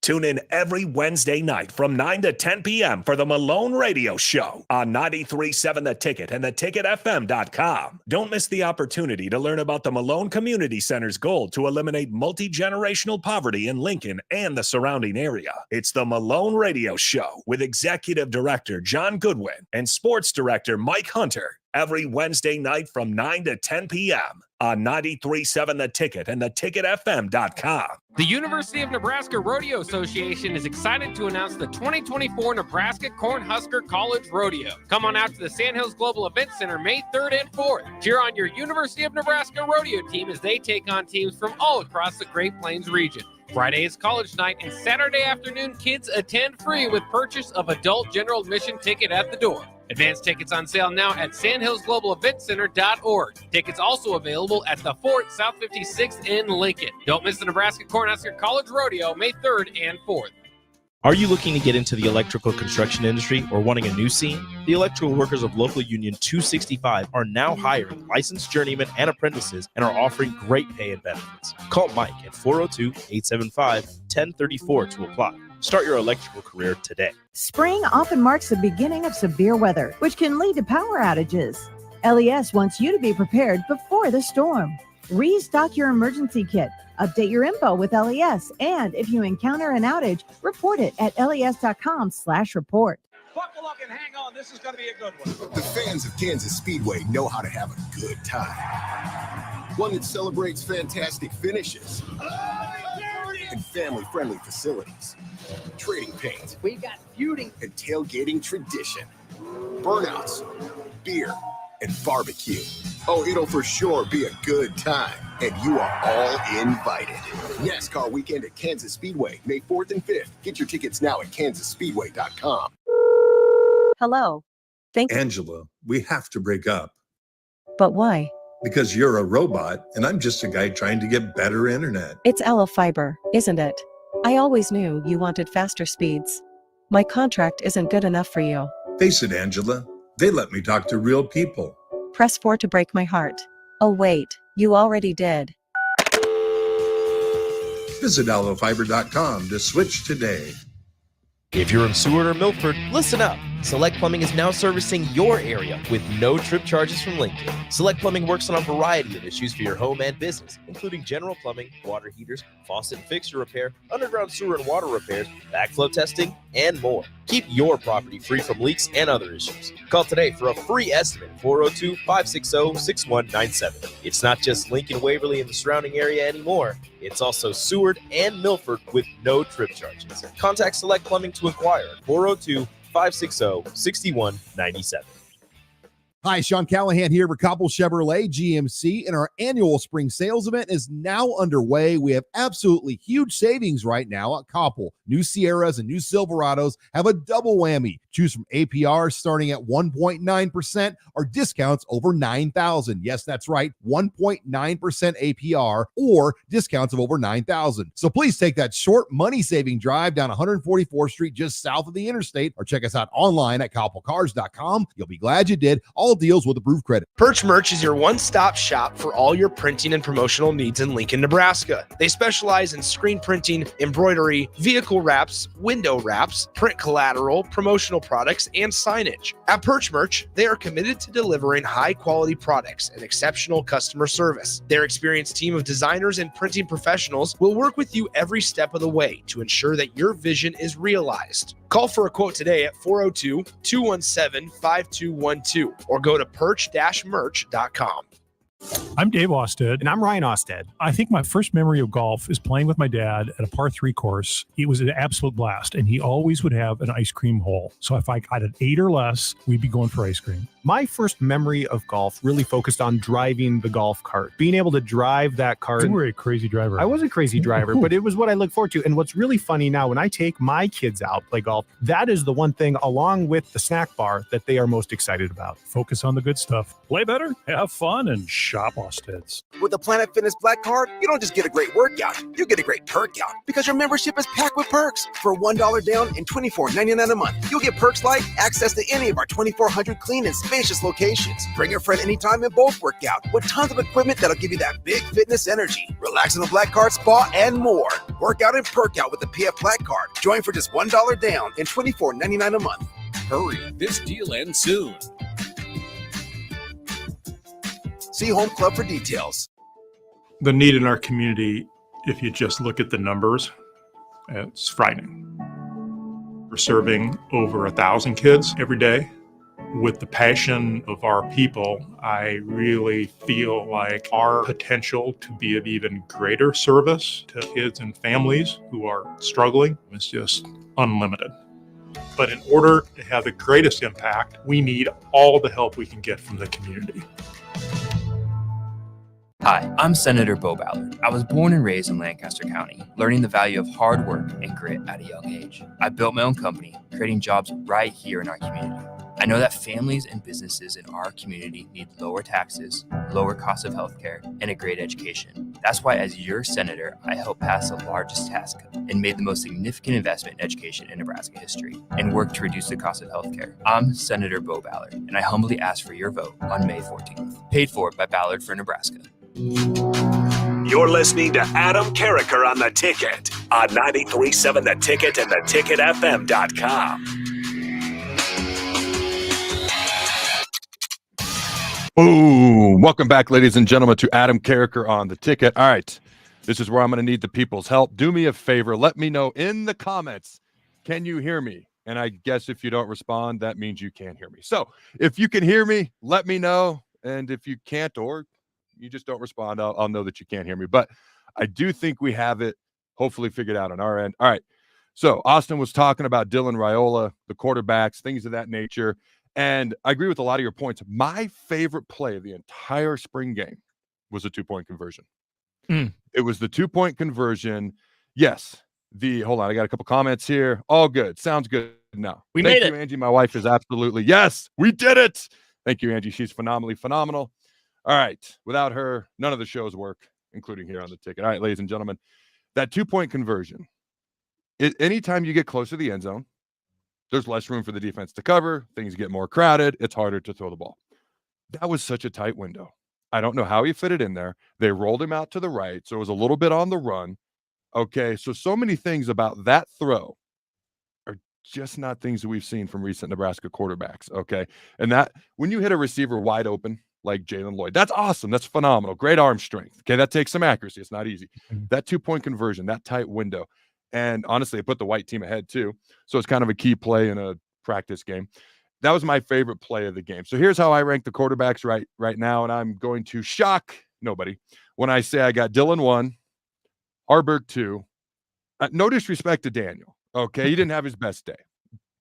Tune in every Wednesday night from 9 to 10 p.m. for the Malone Radio Show on 93.7 The Ticket and theticketfm.com. Don't miss the opportunity to learn about the Malone Community Center's goal to eliminate multi-generational poverty in Lincoln and the surrounding area. It's the Malone Radio Show with Executive Director John Goodwin and Sports Director Mike Hunter every Wednesday night from 9 to 10 p.m. on 93.7 The Ticket and theticketfm.com. The University of Nebraska Rodeo Association is excited to announce the 2024 Nebraska Cornhusker College Rodeo. Come on out to the Sandhills Global Event Center May 3rd and 4th. Cheer on your University of Nebraska rodeo team as they take on teams from all across the Great Plains region. Friday is college night, and Saturday afternoon, kids attend free with purchase of adult general admission ticket at the door. Advance tickets on sale now at sandhillsglobaleventcenter.org. Tickets also available at the Fort South 56th in Lincoln. Don't miss the Nebraska Cornhusker College Rodeo May 3rd and 4th. Are you looking to get into the electrical construction industry or wanting a new scene? The electrical workers of local union 265 are now hiring licensed journeymen and apprentices and are offering great pay and benefits. Call Mike at 402-875-1034 to apply. Start your electrical career today. Spring often marks the beginning of severe weather, which can lead to power outages. LES wants you to be prepared before the storm. Restock your emergency kit, update your info with LES, and if you encounter an outage, report it at les.com/report. Buckle up and hang on. This is going to be a good one. The fans of Kansas Speedway know how to have a good time. One that celebrates fantastic finishes and family-friendly facilities. Trading paint. We've got feuding and tailgating tradition. Burnouts, beer, and barbecue. Oh, it'll for sure be a good time, and you are all invited. NASCAR weekend at Kansas Speedway, May 4th and 5th. Get your tickets now at kansasspeedway.com. Hello. Angela, we have to break up. But why? Because you're a robot, and I'm just a guy trying to get better internet. It's Ella Fiber, isn't it? I always knew you wanted faster speeds. My contract isn't good enough for you. Face it, Angela. They let me talk to real people. Press 4 to break my heart. Oh wait, you already did. Visit allofiber.com to switch today. If you're in Seward or Milford, listen up. Select Plumbing is now servicing your area with no trip charges from Lincoln. Select Plumbing works on a variety of issues for your home and business, including general plumbing, water heaters, faucet and fixture repair, underground sewer and water repairs, backflow testing, and more. Keep your property free from leaks and other issues. Call today for a free estimate, 402-560-6197. It's not just Lincoln, Waverly, and the surrounding area anymore. It's also Seward and Milford with no trip charges. Contact Select Plumbing to inquire at 402-560-6197. Hi, Sean Callahan here for Coppel Chevrolet GMC, and our annual spring sales event is now underway. We have absolutely huge savings right now at Coppel. New Sierras and new Silverados have a double whammy. Choose from APR starting at 1.9% or discounts over $9,000. Yes, that's right, 1.9% APR or discounts of over $9,000. So please take that short money-saving drive down 144th Street just south of the interstate, or check us out online at koppelcars.com. You'll be glad you did. All deals with approved credit. Perch Merch is your one-stop shop for all your printing and promotional needs in Lincoln, Nebraska. They specialize in screen printing, embroidery, vehicle wraps, window wraps, print collateral, promotional products, and signage. At Perch Merch, they are committed to delivering high-quality products and exceptional customer service. Their experienced team of designers and printing professionals will work with you every step of the way to ensure that your vision is realized. Call for a quote today at 402-217-5212 or go to perch-merch.com. I'm Dave Osted. And I'm Ryan Osted. I think my first memory of golf is playing with my dad at a par 3 course. It was an absolute blast, and he always would have an ice cream hole. So if I got an 8 or less, we'd be going for ice cream. My first memory of golf really focused on driving the golf cart, being able to drive that cart. You were a crazy driver. I was a crazy driver, but it was what I look forward to. And what's really funny now, when I take my kids out play golf, that is the one thing, along with the snack bar, that they are most excited about. Focus on the good stuff. Play better, have fun, and shop Osted's. With the Planet Fitness Black Card, you don't just get a great workout, you get a great perk out, because your membership is packed with perks. For $1 down and $24.99 a month, you'll get perks like access to any of our 2,400 clean and spacious locations. Bring a friend anytime and both work out with tons of equipment that'll give you that big fitness energy. Relax in the Black Card spa and more. Work out and perk out with the PF Black Card. Join for just $1 down and $24.99 a month. Hurry, This deal ends soon. see Home Club for details. The need in our community, if you just look at the numbers, it's frightening. We're serving over 1,000 kids every day. With the passion of our people, I really feel like our potential to be of even greater service to kids and families who are struggling is just unlimited. But in order to have the greatest impact, we need all the help we can get from the community. Hi, I'm Senator Bo Ballard. I was born and raised in Lancaster County, learning the value of hard work and grit at a young age. I built my own company, creating jobs right here in our community. I know that families and businesses in our community need lower taxes, lower cost of healthcare, and a great education. That's why, as your senator, I helped pass the largest tax cut and made the most significant investment in education in Nebraska history and worked to reduce the cost of healthcare. I'm Senator Bo Ballard, and I humbly ask for your vote on May 14th. Paid for by Ballard for Nebraska. You're listening to Adam Carriker on The Ticket on 93.7 The Ticket and theticketfm.com. Boom. Welcome back, ladies and gentlemen, to Adam Carriker on The Ticket. All right. This is where I'm going to need the people's help. Do me a favor. Let me know in the comments. Can you hear me? And I guess if you don't respond, that means you can't hear me. So if you can hear me, let me know. And if you can't, or you just don't respond, I'll know that you can't hear me. But I do think we have it hopefully figured out on our end. All right. So Austin was talking about Dylan Raiola, the quarterbacks, things of that nature. And I agree with a lot of your points. My favorite play of the entire spring game was a 2-point conversion. It was the 2-point conversion. Yes. Hold on. I got a couple comments here. All good. Sounds good. No. We made it. Thank you, Angie. My wife is absolutely. Yes, we did it. Thank you, Angie. She's phenomenal. All right. Without her, none of the shows work, including here on The Ticket. All right, ladies and gentlemen, that 2-point conversion, anytime you get close to the end zone, there's less room for the defense to cover. Things get more crowded. It's harder to throw the ball. That was such a tight window. I don't know how he fit it in there. They rolled him out to the right, so it was a little bit on the run. Okay, so many things about that throw are just not things that we've seen from recent Nebraska quarterbacks. Okay. And that when you hit a receiver wide open, like Jalen Lloyd, that's awesome. That's phenomenal. Great arm strength. Okay. That takes some accuracy. It's not easy. That 2-point conversion, that tight window. And honestly, it put the white team ahead too. So it's kind of a key play in a practice game. That was my favorite play of the game. So here's how I rank the quarterbacks right now. And I'm going to shock nobody when I say I got Dylan 1, Harburg 2. No disrespect to Daniel. Okay. He didn't have his best day.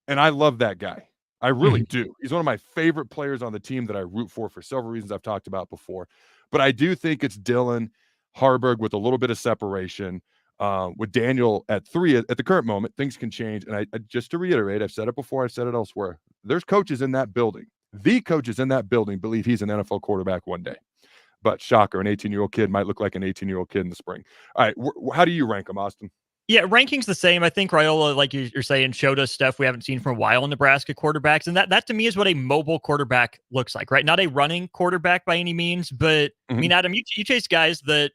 And I love that guy. I really do. He's one of my favorite players on the team that I root for several reasons I've talked about before. But I do think it's Dylan, Harburg with a little bit of separation. With Daniel at 3 at the current moment, things can change. And I just to reiterate, I've said it before, I've said it elsewhere. There's coaches in that building. The coaches in that building believe he's an NFL quarterback one day. But shocker, an 18-year-old kid might look like an 18-year-old kid in the spring. All right, how do you rank him, Austin? Yeah, ranking's the same. I think Raiola, like you're saying, showed us stuff we haven't seen for a while in Nebraska quarterbacks. And that to me is what a mobile quarterback looks like, right? Not a running quarterback by any means, but I mean, Adam, you chase guys that,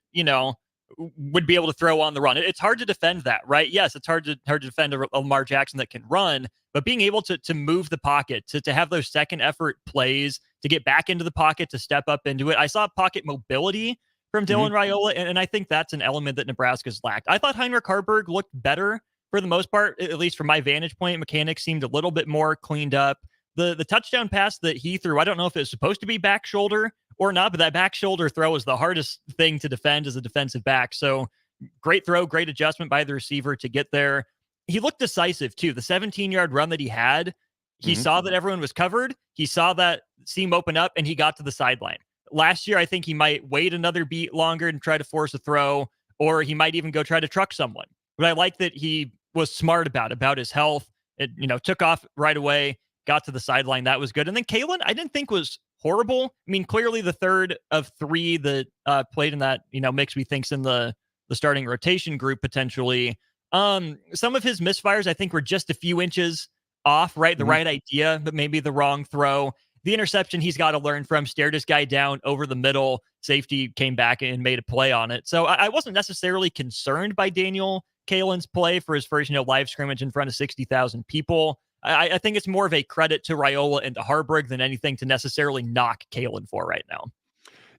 would be able to throw on the run. It's hard to defend that, right? Yes, it's hard to defend a Lamar Jackson that can run, but being able to move the pocket, to have those second effort plays, to get back into the pocket, to step up into it. I saw pocket mobility from Dylan Raiola, and I think that's an element that Nebraska's lacked. I thought Heinrich Harburg looked better for the most part, at least from my vantage point. Mechanics seemed a little bit more cleaned up. The touchdown pass that he threw, I don't know if it was supposed to be back shoulder or not, but that back shoulder throw is the hardest thing to defend as a defensive back. So great throw, great adjustment by the receiver to get there. He looked decisive too. The 17-yard run that he had, he saw that everyone was covered. He saw that seam open up and he got to the sideline. Last year, I think he might wait another beat longer and try to force a throw, or he might even go try to truck someone. But I like that he was smart about his health. It, took off right away, got to the sideline. That was good. And then Kalen, I didn't think was horrible. I mean, clearly the third of 3 that played in that, mix we think's in the starting rotation group potentially. Some of his misfires, I think, were just a few inches off, right? The right idea, but maybe the wrong throw. The interception he's got to learn from, stared his guy down over the middle. Safety came back and made a play on it. So I wasn't necessarily concerned by Daniel Kalen's play for his first, live scrimmage in front of 60,000 people. I think it's more of a credit to Raiola and to Harburg than anything to necessarily knock Kalen for right now.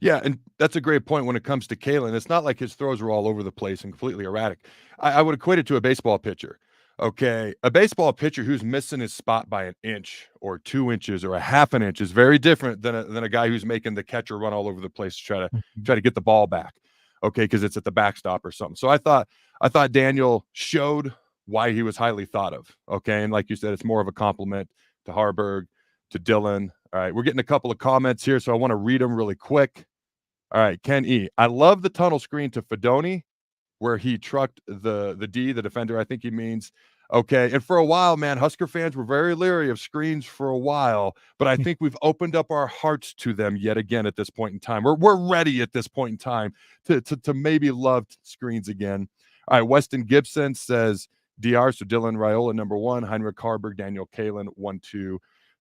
Yeah, and that's a great point when it comes to Kalen. It's not like his throws were all over the place and completely erratic. I would equate it to a baseball pitcher. Okay, a baseball pitcher who's missing his spot by an inch or 2 inches or a half an inch is very different than a guy who's making the catcher run all over the place to try to get the ball back. Okay, because it's at the backstop or something. So I thought Daniel showed why he was highly thought of. Okay, and like you said, it's more of a compliment to Harburg, to Dylan. All right, we're getting a couple of comments here, so I want to read them really quick. All right, Ken E. I love the tunnel screen to Fedoni, where he trucked the D, the defender, I think he means. Okay, and for a while, man, Husker fans were very leery of screens for a while, but I think we've opened up our hearts to them yet again at this point in time. We're ready at this point in time to maybe love screens again. All right, Weston Gibson says DR, so Dylan Raiola, number 1, Heinrich Harburg, Daniel Kalen, 1, 2,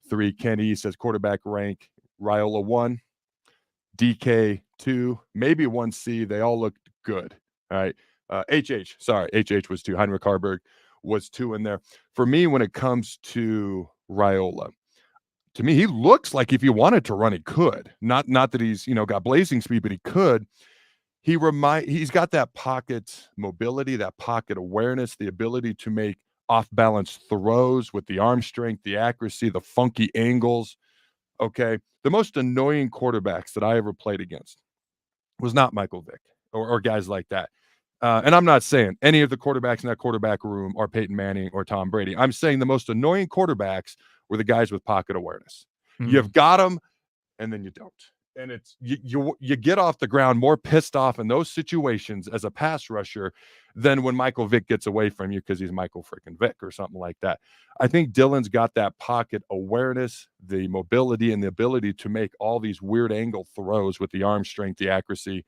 3. Kenny says quarterback rank, Raiola 1, DK 2, maybe 1C. They all looked good. All right. HH was 2. Heinrich Harburg was 2 in there. For me, when it comes to Raiola, to me, he looks like if he wanted to run, he could. Not that he's, got blazing speed, but he could. He's got that pocket mobility, that pocket awareness, the ability to make off-balance throws with the arm strength, the accuracy, the funky angles. Okay. The most annoying quarterbacks that I ever played against was not Michael Vick or guys like that. And I'm not saying any of the quarterbacks in that quarterback room are Peyton Manning or Tom Brady. I'm saying the most annoying quarterbacks were the guys with pocket awareness. You've got them, and then you don't. And it's you get off the ground more pissed off in those situations as a pass rusher than when Michael Vick gets away from you because he's Michael freaking Vick or something like that. I think Dylan's got that pocket awareness, the mobility, and the ability to make all these weird angle throws with the arm strength, the accuracy,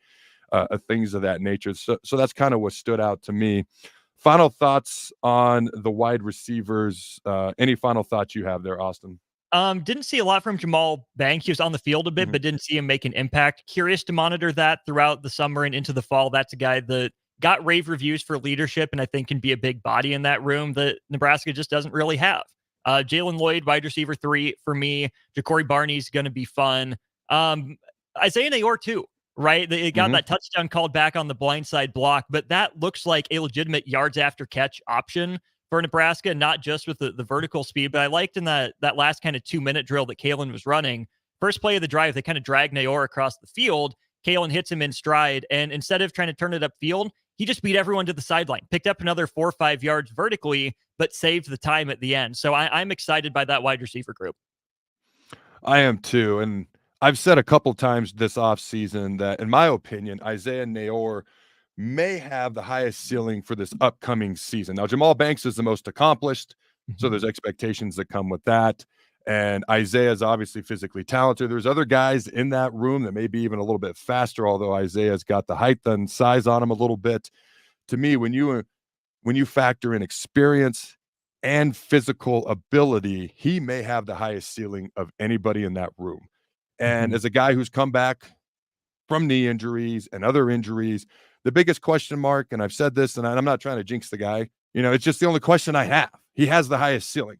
things of that nature. So that's kind of what stood out to me. Final thoughts on the wide receivers. Any final thoughts you have there, Austin? Didn't see a lot from Jamal Banks. He was on the field a bit, but didn't see him make an impact. Curious to monitor that throughout the summer and into the fall. That's a guy that got rave reviews for leadership, and I think can be a big body in that room that Nebraska just doesn't really have. Jalen Lloyd, wide receiver 3 for me. Ja'Cory Barney's going to be fun. Isaiah Nayor too, right? They got that touchdown called back on the blindside block, but that looks like a legitimate yards after catch option for Nebraska, not just with the vertical speed. But I liked in that last kind of 2-minute drill that Kalen was running. First play of the drive, they kind of drag Nayor across the field. Kalen hits him in stride, and instead of trying to turn it upfield, he just beat everyone to the sideline, picked up another 4 or 5 yards vertically, but saved the time at the end. So I'm excited by that wide receiver group. I am too. And I've said a couple times this offseason that, in my opinion, Isaiah Nayor may have the highest ceiling for this upcoming season. Now, Jamal Banks is the most accomplished, so there's expectations that come with that. And Isaiah is obviously physically talented. There's other guys in that room that may be even a little bit faster, although Isaiah's got the height and size on him a little bit. To me, when you factor in experience and physical ability, he may have the highest ceiling of anybody in that room. And as a guy who's come back from knee injuries and other injuries, the biggest question mark, and I've said this, and I'm not trying to jinx the guy, it's just the only question I have. He has the highest ceiling.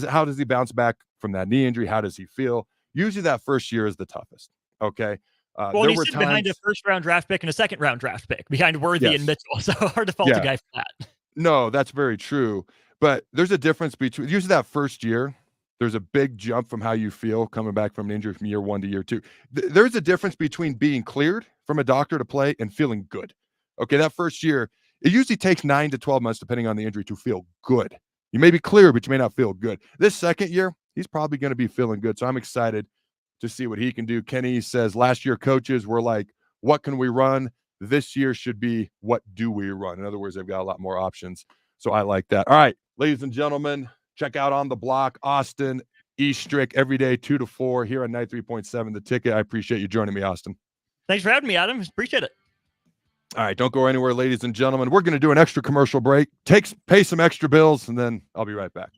How does he bounce back from that knee injury? How does he feel? Usually that first year is the toughest. Okay. Well, he's sitting behind a first-round draft pick and a second-round draft pick behind Worthy and Mitchell. So hard to fault a guy for that. No, that's very true. But there's a difference between usually that first year. There's a big jump from how you feel coming back from an injury from year 1 to year 2. There's a difference between being cleared from a doctor to play and feeling good. Okay, that first year, it usually takes 9 to 12 months, depending on the injury, to feel good. You may be clear, but you may not feel good. This second year, he's probably going to be feeling good. So I'm excited to see what he can do. Kenny says last year coaches were like, what can we run? This year should be, what do we run? In other words, they've got a lot more options. So I like that. All right, ladies and gentlemen, check out On the Block, Austin, Eastrick, every day 2 to 4 here on 93.7 The Ticket. I appreciate you joining me, Austin. Thanks for having me, Adam. Appreciate it. All right, don't go anywhere, ladies and gentlemen. We're going to do an extra commercial break, pay some extra bills, and then I'll be right back.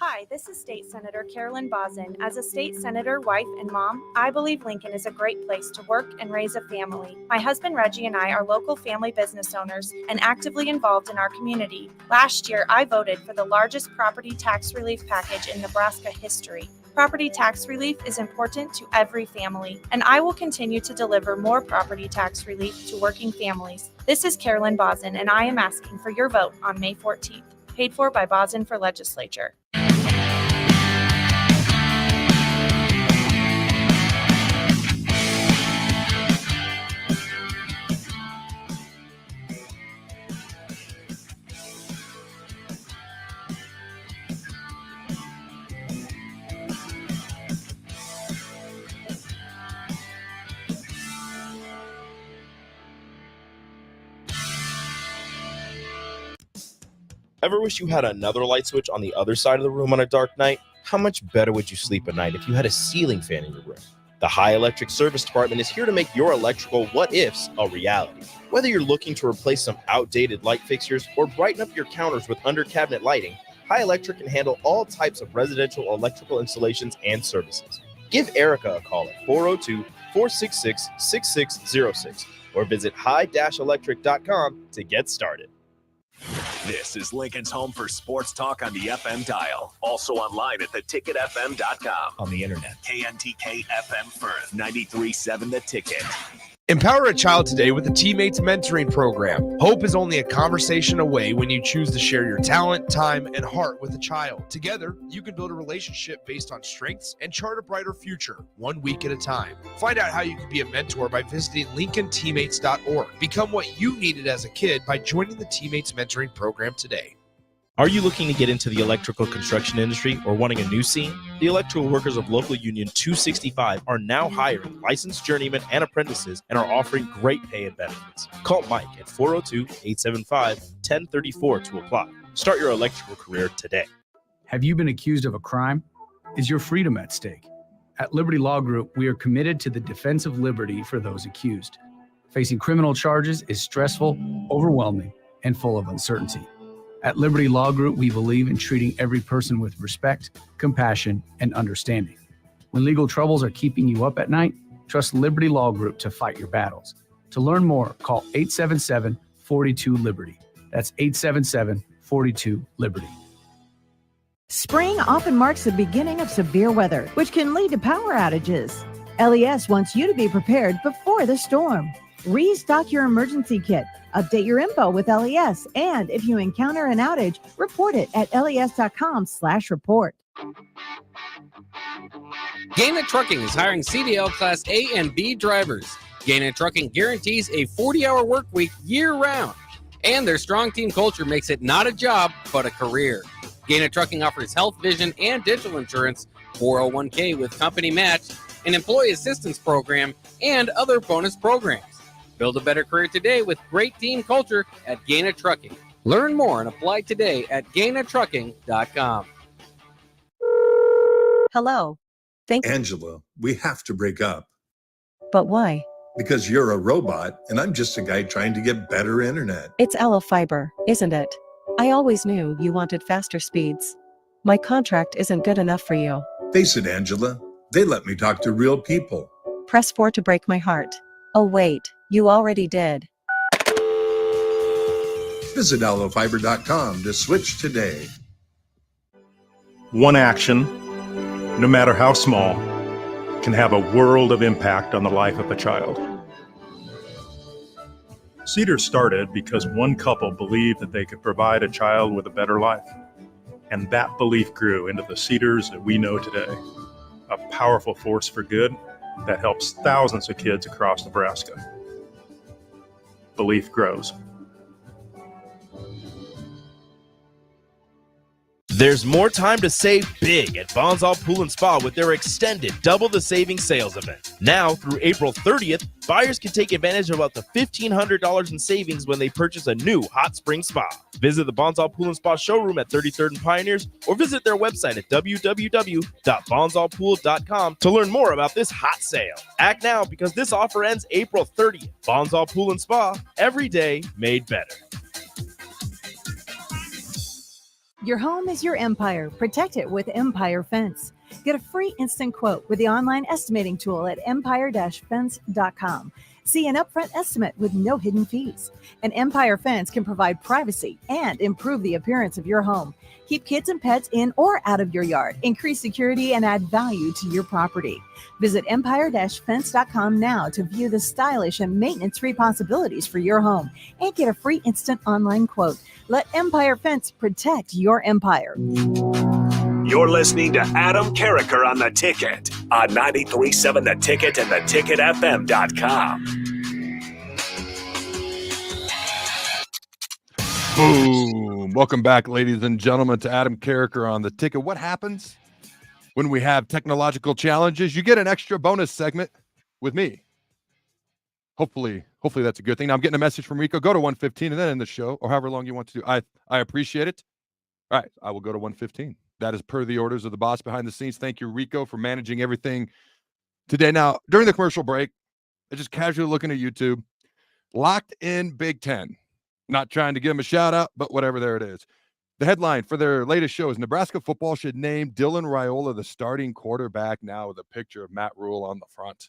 Hi, this is State Senator Carolyn Bozin. As a state senator, wife, and mom, I believe Lincoln is a great place to work and raise a family. My husband Reggie and I are local family business owners and actively involved in our community. Last year, I voted for the largest property tax relief package in Nebraska history. Property tax relief is important to every family, and I will continue to deliver more property tax relief to working families. This is Carolyn Bozin, and I am asking for your vote on May 14th. Paid for by Bozin for Legislature. Ever wish you had another light switch on the other side of the room on a dark night? How much better would you sleep at night if you had a ceiling fan in your room? The High Electric Service Department is here to make your electrical what-ifs a reality. Whether you're looking to replace some outdated light fixtures or brighten up your counters with under-cabinet lighting, High Electric can handle all types of residential electrical installations and services. Give Erica a call at 402-466-6606 or visit high-electric.com to get started. This is Lincoln's home for sports talk on the FM dial. Also online at theticketfm.com. On the internet. KNTK FM Firth, 93.7 The Ticket. Empower a child today with the Teammates Mentoring Program. Hope is only a conversation away when you choose to share your talent, time, and heart with a child. Together, you can build a relationship based on strengths and chart a brighter future, 1 week at a time. Find out how you can be a mentor by visiting LincolnTeammates.org. Become what you needed as a kid by joining the Teammates Mentoring Program today. Are you looking to get into the electrical construction industry or wanting a new scene? The electrical workers of Local Union 265 are now hiring licensed journeymen and apprentices and are offering great pay and benefits. Call Mike at 402-875-1034 to apply. Start your electrical career today. Have you been accused of a crime? Is your freedom at stake? At Liberty Law Group, we are committed to the defense of liberty for those accused. Facing criminal charges is stressful, overwhelming, and full of uncertainty. At Liberty Law Group, we believe in treating every person with respect, compassion, and understanding. When legal troubles are keeping you up at night, trust Liberty Law Group to fight your battles. To learn more, call 877-42-LIBERTY. That's 877-42-LIBERTY. Spring often marks the beginning of severe weather, which can lead to power outages. LES wants you to be prepared before the storm. Restock your emergency kit, update your info with LES, and if you encounter an outage, report it at les.com/report. Gaina Trucking is hiring CDL Class A and B drivers. Gaina Trucking guarantees a 40-hour work week year-round, and their strong team culture makes it not a job, but a career. Gaina Trucking offers health, vision, and dental insurance, 401k with company match, an employee assistance program, and other bonus programs. Build a better career today with great team culture at Gaina Trucking. Learn more and apply today at GainaTrucking.com. Hello. Angela, we have to break up. But why? Because you're a robot and I'm just a guy trying to get better internet. It's Aloe Fiber, isn't it? I always knew you wanted faster speeds. My contract isn't good enough for you. Face it, Angela, they let me talk to real people. Press 4 to break my heart. Oh wait, you already did. Visit aloefiber.com to switch today. One action, no matter how small, can have a world of impact on the life of a child. Cedars started because one couple believed that they could provide a child with a better life. And that belief grew into the Cedars that we know today, a powerful force for good that helps thousands of kids across Nebraska. Belief grows. There's more time to save big at Bonsall Pool & Spa with their extended Double the Savings sales event. Now through April 30th, buyers can take advantage of up to $1,500 in savings when they purchase a new hot spring spa. Visit the Bonsall Pool & Spa showroom at 33rd and Pioneers or visit their website at www.bonsallpool.com to learn more about this hot sale. Act now because this offer ends April 30th. Bonsall Pool & Spa, every day made better. Your home is your empire. Protect it with Empire Fence. Get a free instant quote with the online estimating tool at empire-fence.com. See an upfront estimate with no hidden fees. An Empire Fence can provide privacy and improve the appearance of your home. Keep kids and pets in or out of your yard. Increase security and add value to your property. Visit empire-fence.com now to view the stylish and maintenance-free possibilities for your home and get a free instant online quote. Let Empire Fence protect your empire. You're listening to Adam Carriker on The Ticket on 93.7 The Ticket and theticketfm.com. Boom. Welcome back, ladies and gentlemen, to Adam Carriker on The Ticket. What happens when we have technological challenges? You get an extra bonus segment with me. Hopefully that's a good thing. Now I'm getting a message from Rico. Go to 115 and then end the show, or however long you want to do. I appreciate it. All right, I will go to 115. That is per the orders of the boss behind the scenes. Thank you, Rico, for managing everything today. Now, during the commercial break, I just casually looking at YouTube. Locked in Big Ten. Not trying to give them a shout out, but whatever, there it is. The headline for their latest show is Nebraska football should name Dylan Raiola the starting quarterback now with a picture of Matt Rule on the front.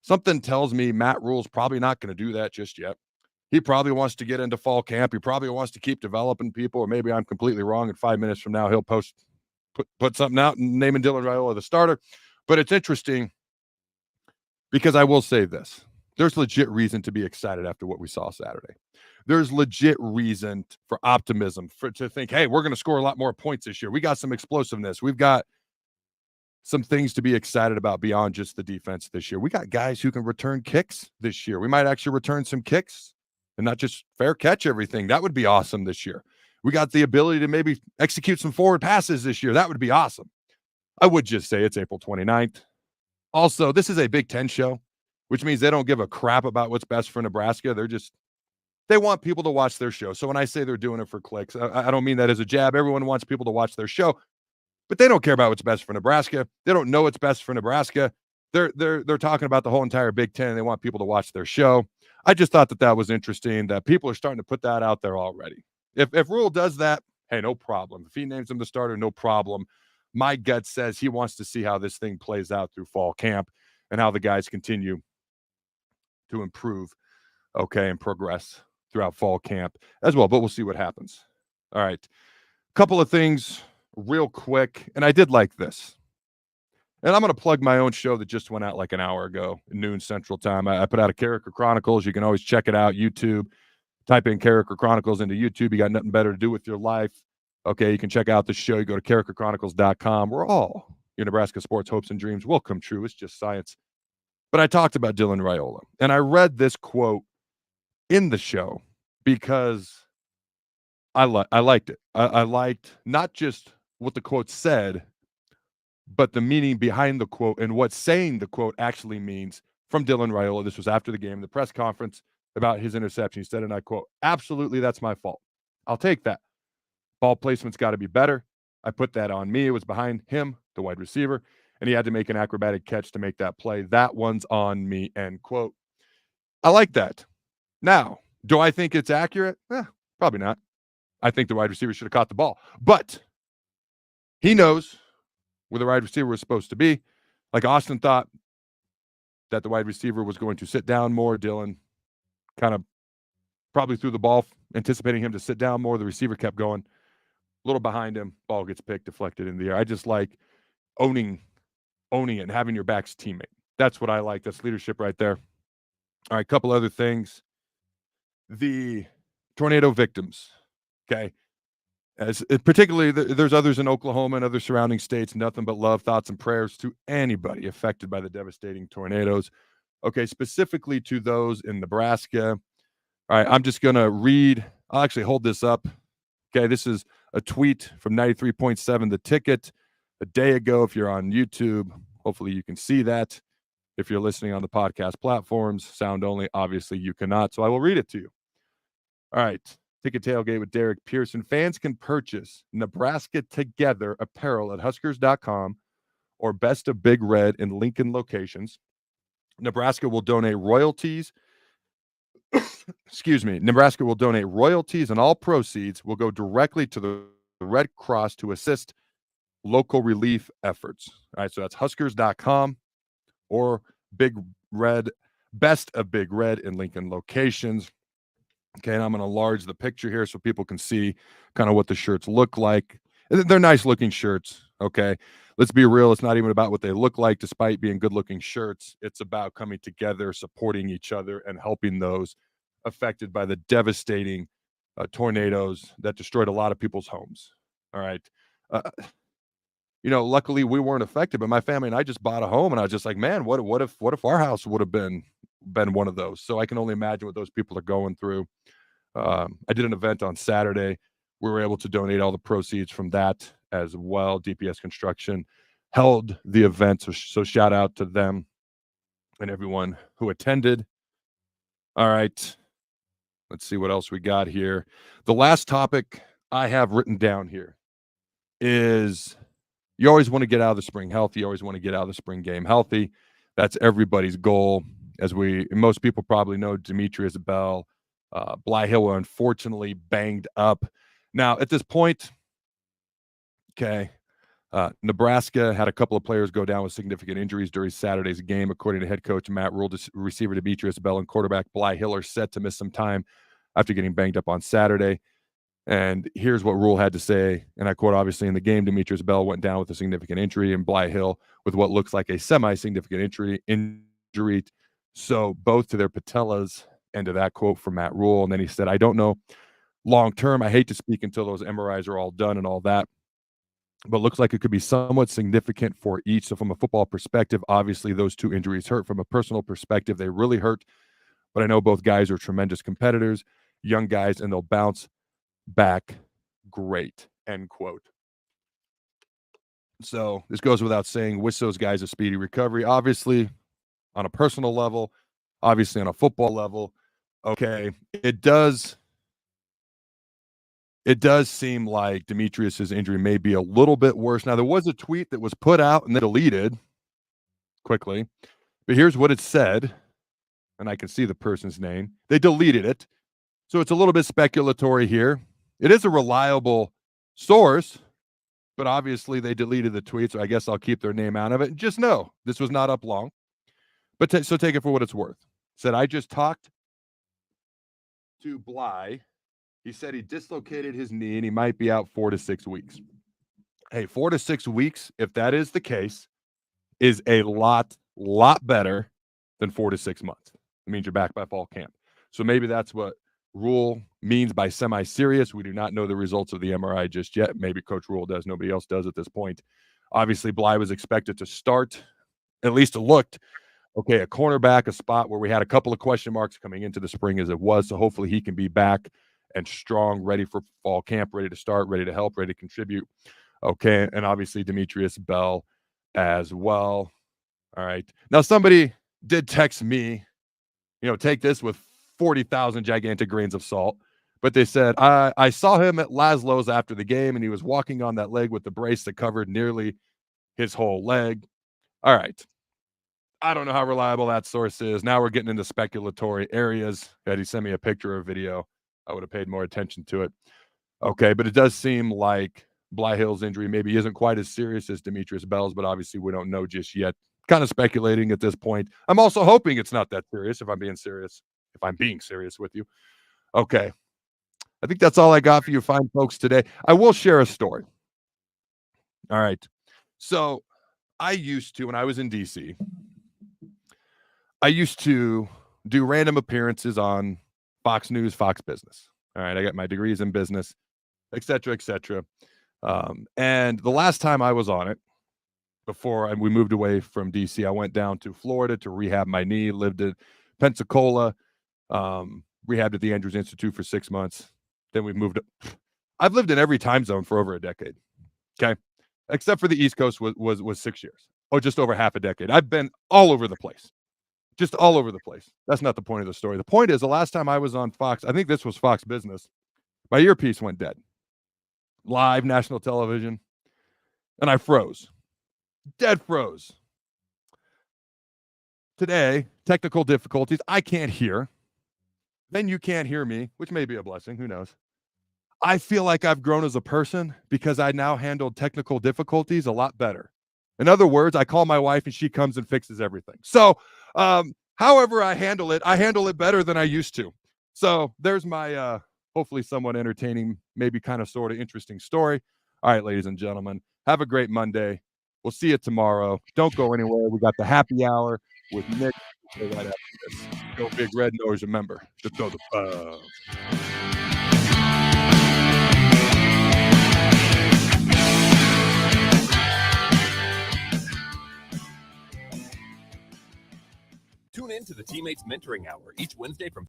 Something tells me Matt Rule's probably not going to do that just yet. He probably wants to get into fall camp. He probably wants to keep developing people, or maybe I'm completely wrong. And 5 minutes from now, he'll put something out and naming Dylan Raiola the starter. But it's interesting because I will say this. There's legit reason to be excited after what we saw Saturday. There's legit reason for optimism to think, hey, we're going to score a lot more points this year. We got some explosiveness. We've got some things to be excited about beyond just the defense this year. We got guys who can return kicks this year. We might actually return some kicks and not just fair catch everything. That would be awesome this year. We got the ability to maybe execute some forward passes this year. That would be awesome. I would just say it's April 29th. Also, this is a Big Ten show, which means they don't give a crap about what's best for Nebraska. They want people to watch their show. So when I say they're doing it for clicks, I don't mean that as a jab. Everyone wants people to watch their show. but they don't care about what's best for Nebraska. They don't know what's best for Nebraska. They're talking about the whole entire Big Ten, and they want people to watch their show. I just thought that was interesting that people are starting to put that out there already. If Rule does that, hey, no problem. If he names him the starter, no problem. My gut says he wants to see how this thing plays out through fall camp and how the guys continue to improve, and progress throughout fall camp as well. But we'll see what happens. All right. Couple of things real quick, and I did like this. And I'm going to plug my own show that just went out like an hour ago, noon Central Time. I put out a Carriker Chronicles. You can always check it out, YouTube. Type in Carriker Chronicles into YouTube. You got nothing better to do with your life. Okay, you can check out the show. You go to carrikerchronicles.com. Where all your Nebraska sports hopes and dreams will come true. It's just science. But I talked about Dylan Raiola, and I read this quote in the show because I liked it. I liked not just what the quote said, but the meaning behind the quote and what saying the quote actually means from Dylan Raiola. This was after the game, the press conference about his interception. He said, and I quote, "Absolutely, that's my fault. I'll take that. Ball placement's got to be better. I put that on me. It was behind him, the wide receiver, and he had to make an acrobatic catch to make that play. That one's on me," end quote. I like that. Now, do I think it's accurate? Probably not. I think the wide receiver should have caught the ball. But he knows where the wide receiver was supposed to be. Like Austin thought that the wide receiver was going to sit down more. Dylan kind of probably threw the ball, anticipating him to sit down more. The receiver kept going. A little behind him. Ball gets picked, deflected in the air. I just like owning it and having your back's teammate. That's what I like. That's leadership right there. All right, a couple other things. The tornado victims, okay? Particularly, there's others in Oklahoma and other surrounding states. Nothing but love, thoughts, and prayers to anybody affected by the devastating tornadoes. Okay, specifically to those in Nebraska. All right, I'm just going to read. I'll actually hold this up. Okay, this is a tweet from 93.7 The Ticket a day ago. If you're on YouTube, hopefully you can see that. If you're listening on the podcast platforms, sound only, obviously you cannot. So I will read it to you. All right. Ticket Tailgate with Derek Pearson. Fans can purchase Nebraska Together apparel at Huskers.com or Best of Big Red in Lincoln locations. Nebraska will donate royalties. Nebraska will donate royalties, and all proceeds will go directly to the Red Cross to assist local relief efforts. All right, so that's Huskers.com or Big Red, Best of Big Red in Lincoln locations. Okay, and I'm going to enlarge the picture here so people can see kind of what the shirts look like. They're nice-looking shirts, okay? Let's be real. It's not even about what they look like, despite being good-looking shirts. It's about coming together, supporting each other, and helping those affected by the devastating tornadoes that destroyed a lot of people's homes, all right? Luckily, we weren't affected, but my family and I just bought a home, and I was just like, man, what if our house would have been one of those? So I can only imagine what those people are going through. I did an event on Saturday. We were able to donate all the proceeds from that as well. DPS Construction held the event, so shout out to them and everyone who attended. All right, let's see what else we got here. The last topic I have written down here is you always want to get out of the spring healthy. You always want to get out of the spring game healthy. That's everybody's goal. As most people probably know, Demetrius Bell, Blyhill were unfortunately banged up. Now, at this point, okay, Nebraska had a couple of players go down with significant injuries during Saturday's game. According to head coach Matt Rule, receiver Demetrius Bell and quarterback Blyhill are set to miss some time after getting banged up on Saturday. And here's what Rule had to say, and I quote, obviously, in the game, Demetrius Bell went down with a significant injury, and Blyhill with what looks like a semi-significant injury. So both to their patellas, end of that quote from Matt Rule. And then he said, I don't know long term. I hate to speak until those MRIs are all done and all that, but looks like it could be somewhat significant for each. So from a football perspective, obviously those two injuries hurt. From a personal perspective, they really hurt. But I know both guys are tremendous competitors, young guys, and they'll bounce back great, end quote. So this goes without saying, wish those guys a speedy recovery. Obviously, on a personal level, obviously on a football level, okay, it does it does seem like Demetrius's injury may be a little bit worse. Now, there was a tweet that was put out and then deleted quickly, but here's what it said, and I can see the person's name. They deleted it, so it's a little bit speculatory here. It is a reliable source, but obviously they deleted the tweet, so I guess I'll keep their name out of it. And just know this was not up long, but so take it for what it's worth. Said, I just talked to Bly. He said he dislocated his knee and he might be out 4 to 6 weeks. Hey, 4 to 6 weeks, if that is the case, is a lot better than 4 to 6 months. It means you're back by fall camp. So maybe that's what Rule means by semi-serious. We do not know the results of the MRI just yet. Maybe Coach Rule does. Nobody else does at this point. Obviously, Bly was expected to start, at least it looked, okay, a cornerback, a spot where we had a couple of question marks coming into the spring as it was. So hopefully he can be back and strong, ready for fall camp, ready to start, ready to help, ready to contribute. Okay, and obviously Demetrius Bell as well. All right. Now, somebody did text me, take this with 40,000 gigantic grains of salt, but they said, I saw him at Laszlo's after the game, and he was walking on that leg with the brace that covered nearly his whole leg. All right. I don't know how reliable that source is. Now we're getting into speculatory areas. Had he sent me a picture or video, I would have paid more attention to it. Okay, but it does seem like Bly Hill's injury maybe isn't quite as serious as Demetrius Bell's, but obviously we don't know just yet. Kind of speculating at this point. I'm also hoping it's not that serious, if I'm being serious with you. Okay. I think that's all I got for you fine folks today. I will share a story. All right. So I used to, when I was in DC, I used to do random appearances on Fox News, Fox Business. All right. I got my degrees in business, et cetera, et cetera. And the last time I was on it, before we moved away from DC, I went down to Florida to rehab my knee, lived in Pensacola, rehabbed at the Andrews Institute for 6 months. Then we moved. I've lived in every time zone for over a decade. Okay. Except for the East Coast was 6 years. Oh, just over half a decade. I've been all over the place. Just all over the place. That's not the point of the story. The point is, the last time I was on Fox, I think this was Fox Business, my earpiece went dead. Live national television. And I froze. Dead froze. Today, technical difficulties. I can't hear. Then you can't hear me, which may be a blessing. Who knows? I feel like I've grown as a person because I now handle technical difficulties a lot better. In other words, I call my wife and she comes and fixes everything. So, however I handle it better than I used to. So there's my hopefully somewhat entertaining, maybe kind of sort of interesting story. All right, ladies and gentlemen, have a great Monday. We'll see you tomorrow. Don't go anywhere. We got the happy hour with Nick right after this. Go Big Red, and always remember to throw the ball. Tune in to the Teammates Mentoring Hour each Wednesday from